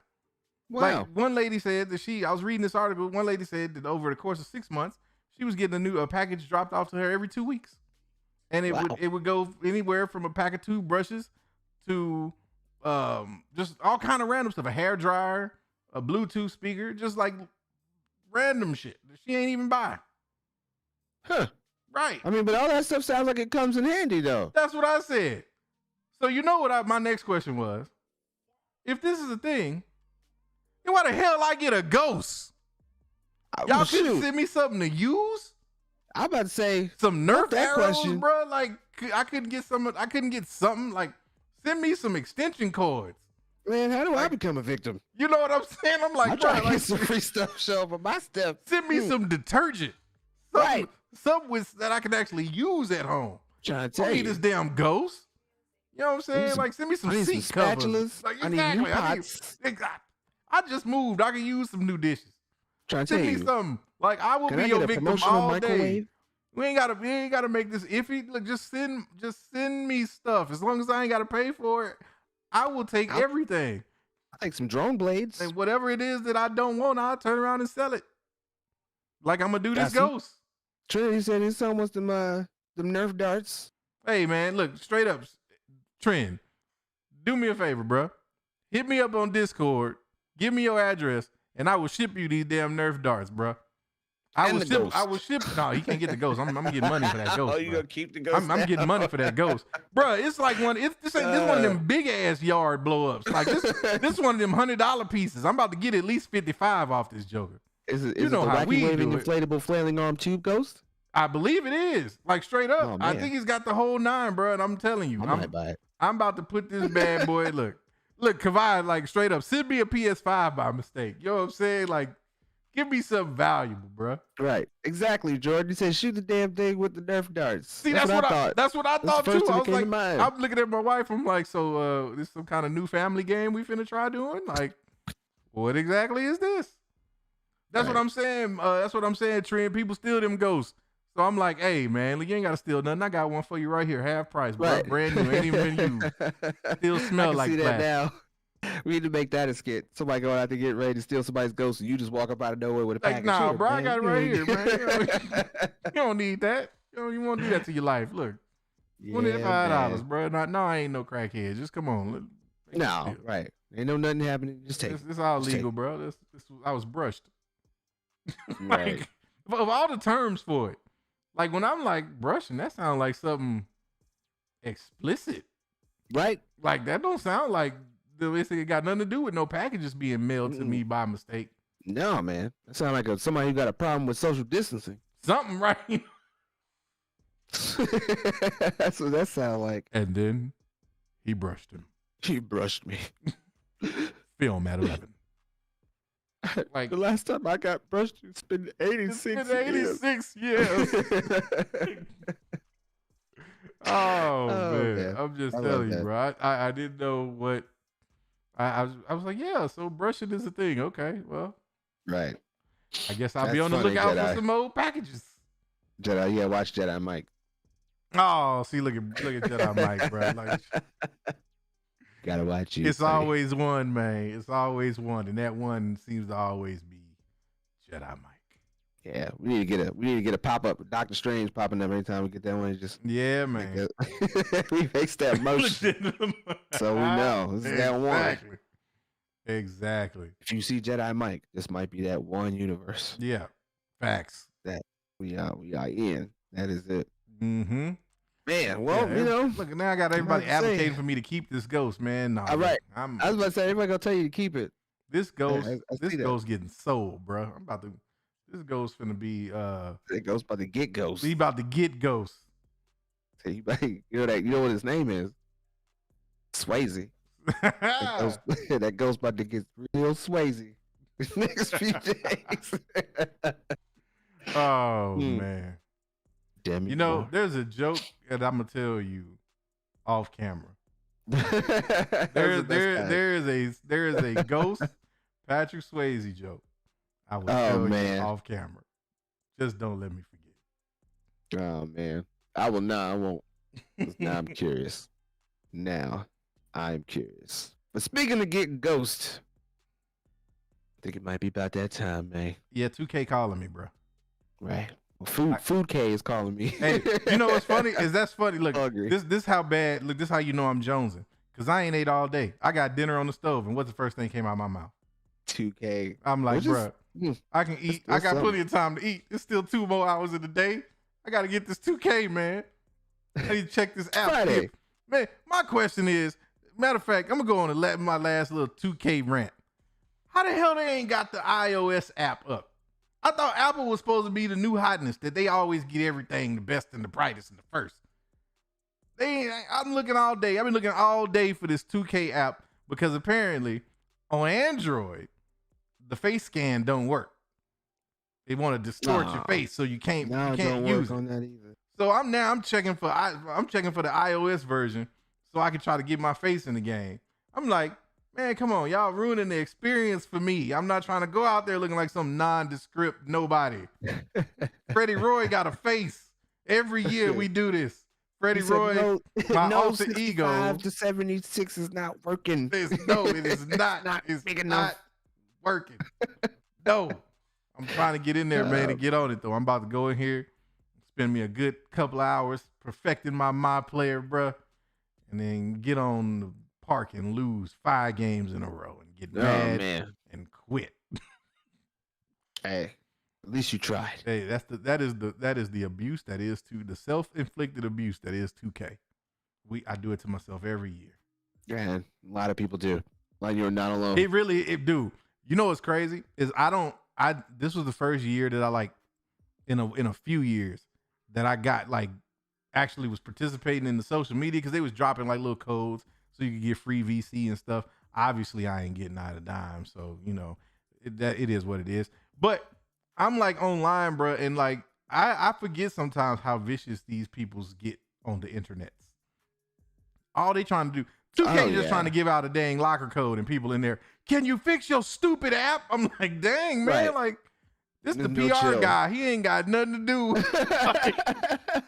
Wow. Like one lady said that I was reading this article, one lady said that over the course of 6 months, she was getting a package dropped off to her every 2 weeks. And it would go anywhere from a pack of toothbrushes to just all kind of random stuff, a hair dryer, a Bluetooth speaker, just like random shit that she ain't even buy. Huh. Right. I mean, but all that stuff sounds like it comes in handy, though. That's what I said. So you know what my next question was? If this is a thing, then why the hell I get a ghost? Y'all couldn't send me something to use? I'm about to say some Nerf that arrows, question. bro. Like I couldn't get something. Like send me some extension cords. Man, how do I become a victim? You know what I'm saying? I'm like, I'm trying to get some free stuff show for my stuff. Send me some detergent. Something that I can actually use at home. Trying to tell I you. need this damn ghost. You know what I'm saying? Like send me some seat covers. Spatulas. Like, I need new pots. I just moved. I can use some new dishes. Trying to tell Send me you. something. Like I will Can be I your get a victim promotional all microwave? day. We ain't gotta make this iffy. Look, just send me stuff. As long as I ain't gotta pay for it, I will take everything. I think some drone blades. And whatever it is that I don't want, I'll turn around and sell it. Like I'm gonna do this ghost. Trinity said his son wants them Nerf darts. Hey man, look, straight up, Trend. Do me a favor, bro. Hit me up on Discord. Give me your address, and I will ship you these damn Nerf darts, bro. I will ship. No, you can't get the ghost. I'm getting money for that ghost. Oh, you gonna keep the ghost? I'm getting money for that ghost, bro. It's like this one of them big ass yard blow ups. Like this one of them $100 pieces. I'm about to get at least 55 off this joker. Is it You know the how we wacky waving do it. inflatable flailing arm tube ghost? I believe it is. Like straight up. Oh, I man. think he's got the whole 9, bro. And I'm telling you, I might buy it. I'm about to put this bad boy. Look, Kavai, like straight up, send me a PS5 by mistake. You know what I'm saying? Like, give me something valuable, bro. Right, exactly, Jordan. You said shoot the damn thing with the Nerf darts. See, that's what I thought. That's what I thought the too. first thing I that was came to like, mind. I'm looking at my wife. I'm like, so this some kind of new family game we finna try doing? Like, what exactly is this? That's what I'm saying. That's what I'm saying, Trent. People steal them ghosts. So I'm like, hey, man, you ain't got to steal nothing. I got one for you right here, half price, bro. Right. Brand new, ain't even been used. Still smell like see plastic. that now. We need to make that a skit. Somebody going out to get ready to steal somebody's ghost, and you just walk up out of nowhere with a Like, package. nah, Here, bro, I man. got it right here, man. You don't need that. You won't do that to your life. Look, $25, bro. No, I ain't no crackhead. Just come on. No, right. Ain't no nothing happening. Just take it. It's all Just take legal, bro. I was brushed. Right. Like, of all the terms for it, like when I'm like brushing, that sounds like something explicit. Right? Like that don't sound like it got nothing to do with no packages being mailed to me by mistake. No, man. That sounds like somebody who got a problem with social distancing. Something right. That's what that sounds like. And then he brushed him. He brushed me. Film at 11. Like the last time I got brushed, it's been 86 86 years. Oh man. I'm just telling you, bro. I didn't know what I was like, yeah, so brushing is a thing. Okay, well. Right. I guess I'll be That's on the funny, lookout Jedi. for some old packages. Jedi, yeah, watch Jedi Mike. Oh, see, look at Jedi Mike, bro. Like, gotta watch you. it's always one, man. It's always one, and that one seems to always be Jedi Mike. Yeah, we need to get a pop up with Doctor Strange popping up every time we get that one. Just yeah, man. We makes that motion, so we know this is that one. Exactly. If you see Jedi Mike, this might be that one universe. Yeah. Facts. that we are in. That is it. Mm-hmm. Man, well, Yeah, look, now I got everybody I'm about to say- advocating for me to keep this ghost, man. Nah, All look, right. I was about to say everybody gonna tell you to keep it. this ghost, I this see that. ghost getting sold, bro. This ghost finna be, It goes by the get ghost. he about to get ghost. So you know what his name is? Swayze. That goes about to get real Swayze next few days. Oh man. Damn it. You know, there's a joke that I'm gonna tell you off camera. There is a ghost Patrick Swayze joke. I will tell you off camera. Just don't let me forget. Oh man. I will not. I won't. 'Cause now I'm curious. Now I'm curious. But speaking of getting ghost, I think it might be about that time, man. Yeah, 2K calling me, bro. Right. Well, food K is calling me. Hey, you know what's funny? That's funny. Look, Hungry. this how bad. Look, this how you know I'm jonesing. Cause I ain't ate all day. I got dinner on the stove, and what's the first thing came out of my mouth? 2K. I'm like, bro, I can eat. I got something. plenty of time to eat. It's still 2 more hours in the day. I got to get this 2K, man. I need to check this app. Friday. Man, my question is, matter of fact, I'm gonna go on and my last little 2K rant. How the hell they ain't got the iOS app up? I thought Apple was supposed to be the new hotness, that they always get everything the best and the brightest and the first. I'm looking all day. I've been looking all day for this 2K app because apparently on Android, the face scan don't work. They want to distort your face so you can't use it. On that either. So I'm checking for the iOS version so I can try to get my face in the game. I'm like, man, come on, y'all ruining the experience for me. I'm not trying to go out there looking like some nondescript nobody. Freddie Roy got a face. Every year we do this. Freddie Roy, my alter ego. 5 to 76 is not working. It is not. It's big not working. No. I'm trying to get in there, man, and get on it, though. I'm about to go in here, spend me a good couple hours perfecting my player, bruh, and then get on the park and lose 5 games in a row and get mad and quit. Hey, at least you tried. Hey, that is the abuse that is the self-inflicted abuse that is 2K. I do it to myself every year. Yeah, a lot of people do. Like you're not alone. Do. You know what's crazy is this was the first year that I like in a few years that I got like actually was participating in the social media because they was dropping like little codes so you could get free VC and stuff. Obviously, I ain't getting out of dime, so you know it is what it is. But I'm like online, bro, and like I forget sometimes how vicious these peoples get on the internet. All they trying to do, 2K just trying to give out a dang locker code and people in there, can you fix your stupid app? I'm like, dang, man, like this the PR guy. He ain't got nothing to do.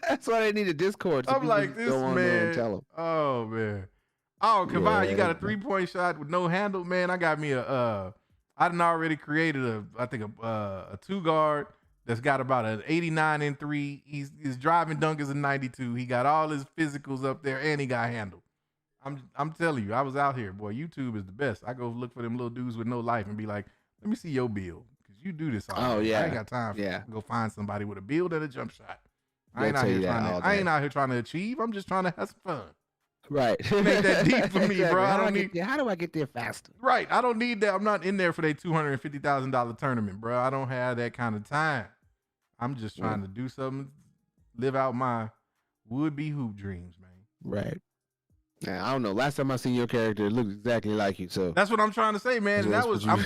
That's why they need a Discord. So I'm like, this man. Tell him. Oh, man. Oh, Kavai, you got a 3-point shot with no handle, man. I got me I done already created a 2-guard that's got about an 89 and 3. His driving dunk is a 92. He got all his physicals up there and he got handle. I'm telling you, I was out here, boy. YouTube is the best. I go look for them little dudes with no life and be like, let me see your build. Because you do this all day. I ain't got time for go find somebody with a build and a jump shot. I ain't out here trying to achieve. I'm just trying to have some fun. Right. It ain't that deep for me, bro. How do I get there faster? Right. I don't need that. I'm not in there for that $250,000 tournament, bro. I don't have that kind of time. I'm just trying to do something, live out my would-be hoop dreams, man. Right. Yeah, I don't know. Last time I seen your character, it looked exactly like you. So that's what I'm trying to say, man. And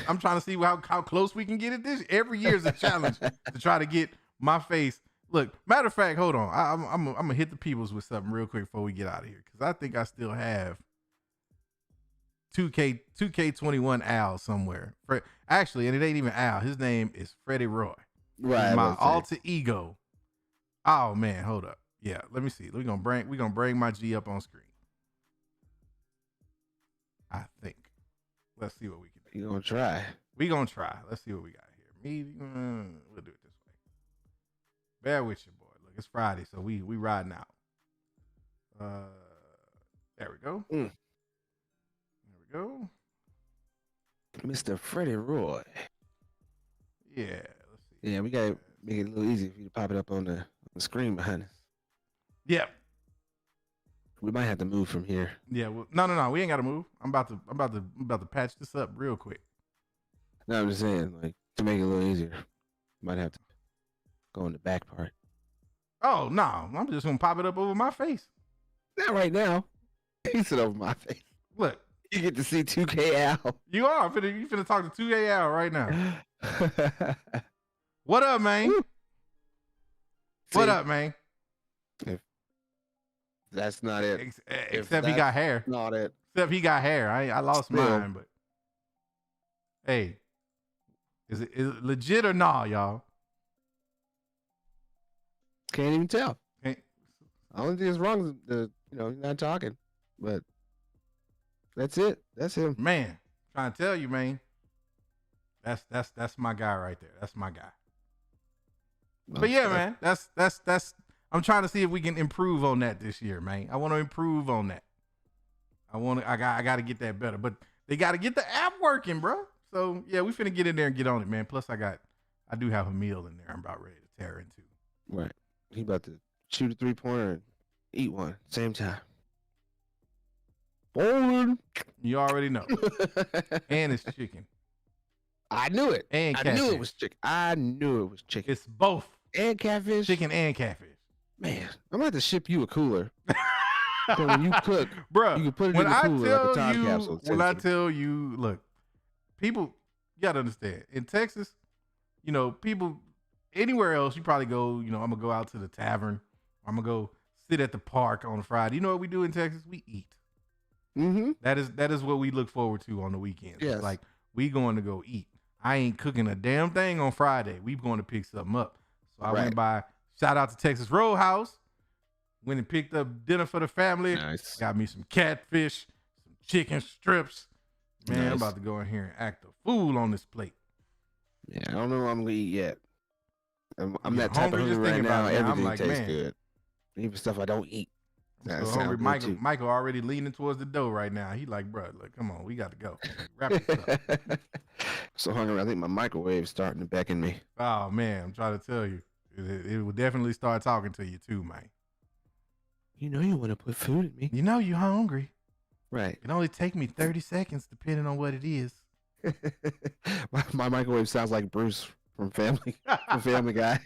I'm trying to see how close we can get it. This every year is a challenge to try to get my face. Look, matter of fact, hold on. I'm gonna hit the peoples with something real quick before we get out of here because I think I still have 2K21 Al somewhere. Actually, and it ain't even Al. His name is Freddie Roy. Right. He's my alter ego. Oh man, hold up. Yeah, let me see. We're gonna bring my G up on screen. I think. Let's see what we can do. We're gonna try. Let's see what we got here. We'll do it this way. Bear with you, boy. Look, it's Friday, so we riding out. There we go. There we go. Mr. Freddie Roy. Yeah, let's see. Yeah, we got make it a little easier for you to pop it up on the screen behind us. Yeah. We might have to move from here. Yeah. Well, no. We ain't got to move. I'm about to patch this up real quick. No, I'm just saying, like, to make it a little easier, might have to go in the back part. Oh no, I'm just gonna pop it up over my face. Not right now. Piece it over my face. Look, you get to see 2K Al. You are you finna talk to 2K Al right now. What up, man? What up, man? If that's not it. Except he got hair. Not it. Except he got hair. I lost mine, but hey, is it legit or nah, y'all? Can't even tell. Can't. I don't think it's wrong to not talking, but that's it. That's him. Man, trying to tell you, man. That's my guy right there. That's my guy. But yeah, man, that's. I'm trying to see if we can improve on that this year, man. I want to improve on that. I got to get that better. But they got to get the app working, bro. So yeah, we finna get in there and get on it, man. Plus, I do have a meal in there. I'm about ready to tear into. Right. He about to shoot a 3-pointer and eat one same time. Bowling. You already know. And it's chicken. I knew it. And catfish. I knew it was chicken. I knew it was chicken. It's both. And catfish. Chicken and catfish. Man, I'm about to ship you a cooler. So when you cook, bro, you can put it in the cooler like a time capsule. When I tell you, look, people, you gotta understand. In Texas, people anywhere else, you probably go, I'm gonna go out to the tavern. I'm gonna go sit at the park on a Friday. You know what we do in Texas? We eat. Mm-hmm. That is what we look forward to on the weekends. Yes. It's like we going to go eat. I ain't cooking a damn thing on Friday. We going to pick something up. So I went by. Shout out to Texas Roadhouse. Went and picked up dinner for the family. Nice. Got me some catfish, some chicken strips. Man, Nice. I'm about to go in here and act a fool on this plate. Yeah, I don't know what I'm gonna eat yet. I'm that type hungry of just hungry right thinking about now. it, man. I'm Everything like, tastes man. good. Even stuff I don't eat. I'm so hungry. Michael already leaning towards the door right now. He like, bro, look, come on, we got to go. Wrap this up. So hungry, I think my microwave's starting to beckon me. Oh man, I'm trying to tell you, it will definitely start talking to you too, man. You know you want to put food in me. You know you're hungry. Right. It can only take me 30 seconds depending on what it is. my microwave sounds like Bruce from Family Guy.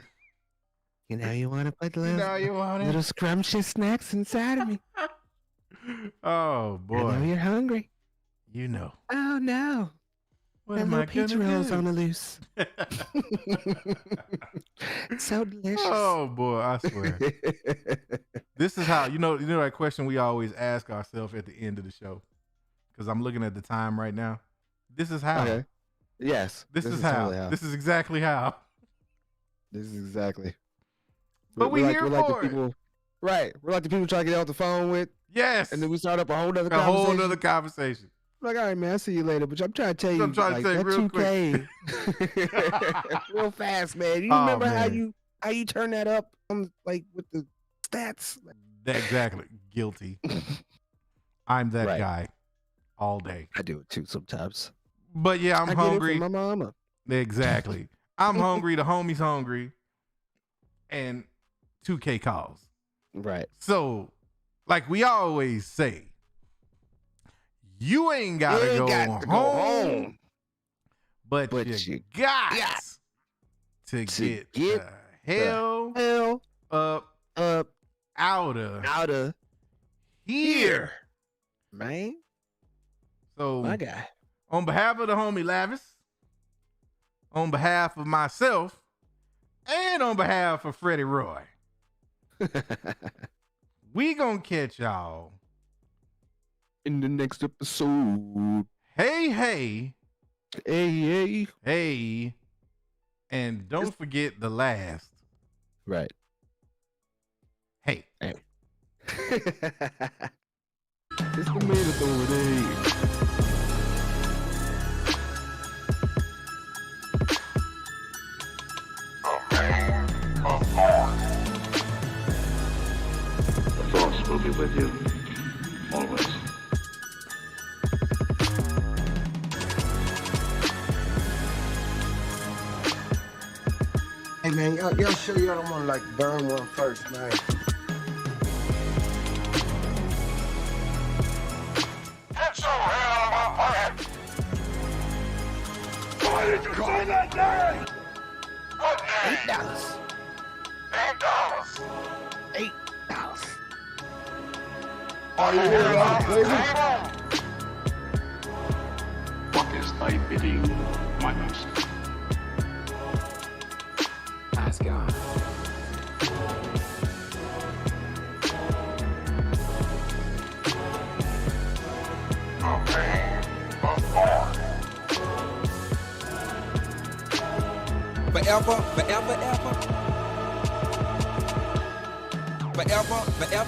You know you want to put little scrumptious snacks inside of me. Oh boy. I know you're hungry. You know. Oh no. What am I pizza gonna rolls do? on the loose. It's so delicious. Oh boy, I swear. This is how you know that question we always ask ourselves at the end of the show. Because I'm looking at the time right now. This is how. Okay. Yes. This is how. Totally how. This is exactly how. This is exactly. But we're here we're like for the people, right? We're like the people trying to get off the phone with. Yes. And then we start up a whole other a whole other conversation. Like, all right, man, I'll see you later. But I'm trying to tell you, I'm trying to say that real 2K, real fast, man. You remember how you turn that up on with the stats? Exactly. Guilty. I'm that guy all day. I do it too sometimes. But yeah, I'm hungry. Get it from my mama. Exactly. I'm hungry. The homie's hungry. And 2K calls. Right. So, like we always say, you ain't gotta go home, but you got to get the hell up out of here, man. So, my guy, on behalf of the homie Lavis, on behalf of myself, and on behalf of Freddie Roy, we gonna catch y'all in the next episode. Hey. Hey. And don't forget the last. Right. Hey. It's the Mayne Authority. The Force will be with you, always. Hey man, y'all sure y'all don't want to like burn one first, man? Get your hand out of my pocket! Why did you say that name? What name? $8. $8. $8. Are you here now, baby? What is thy bidding, my master? Nice guy. Okay, before. Forever, forever, ever. Forever, forever.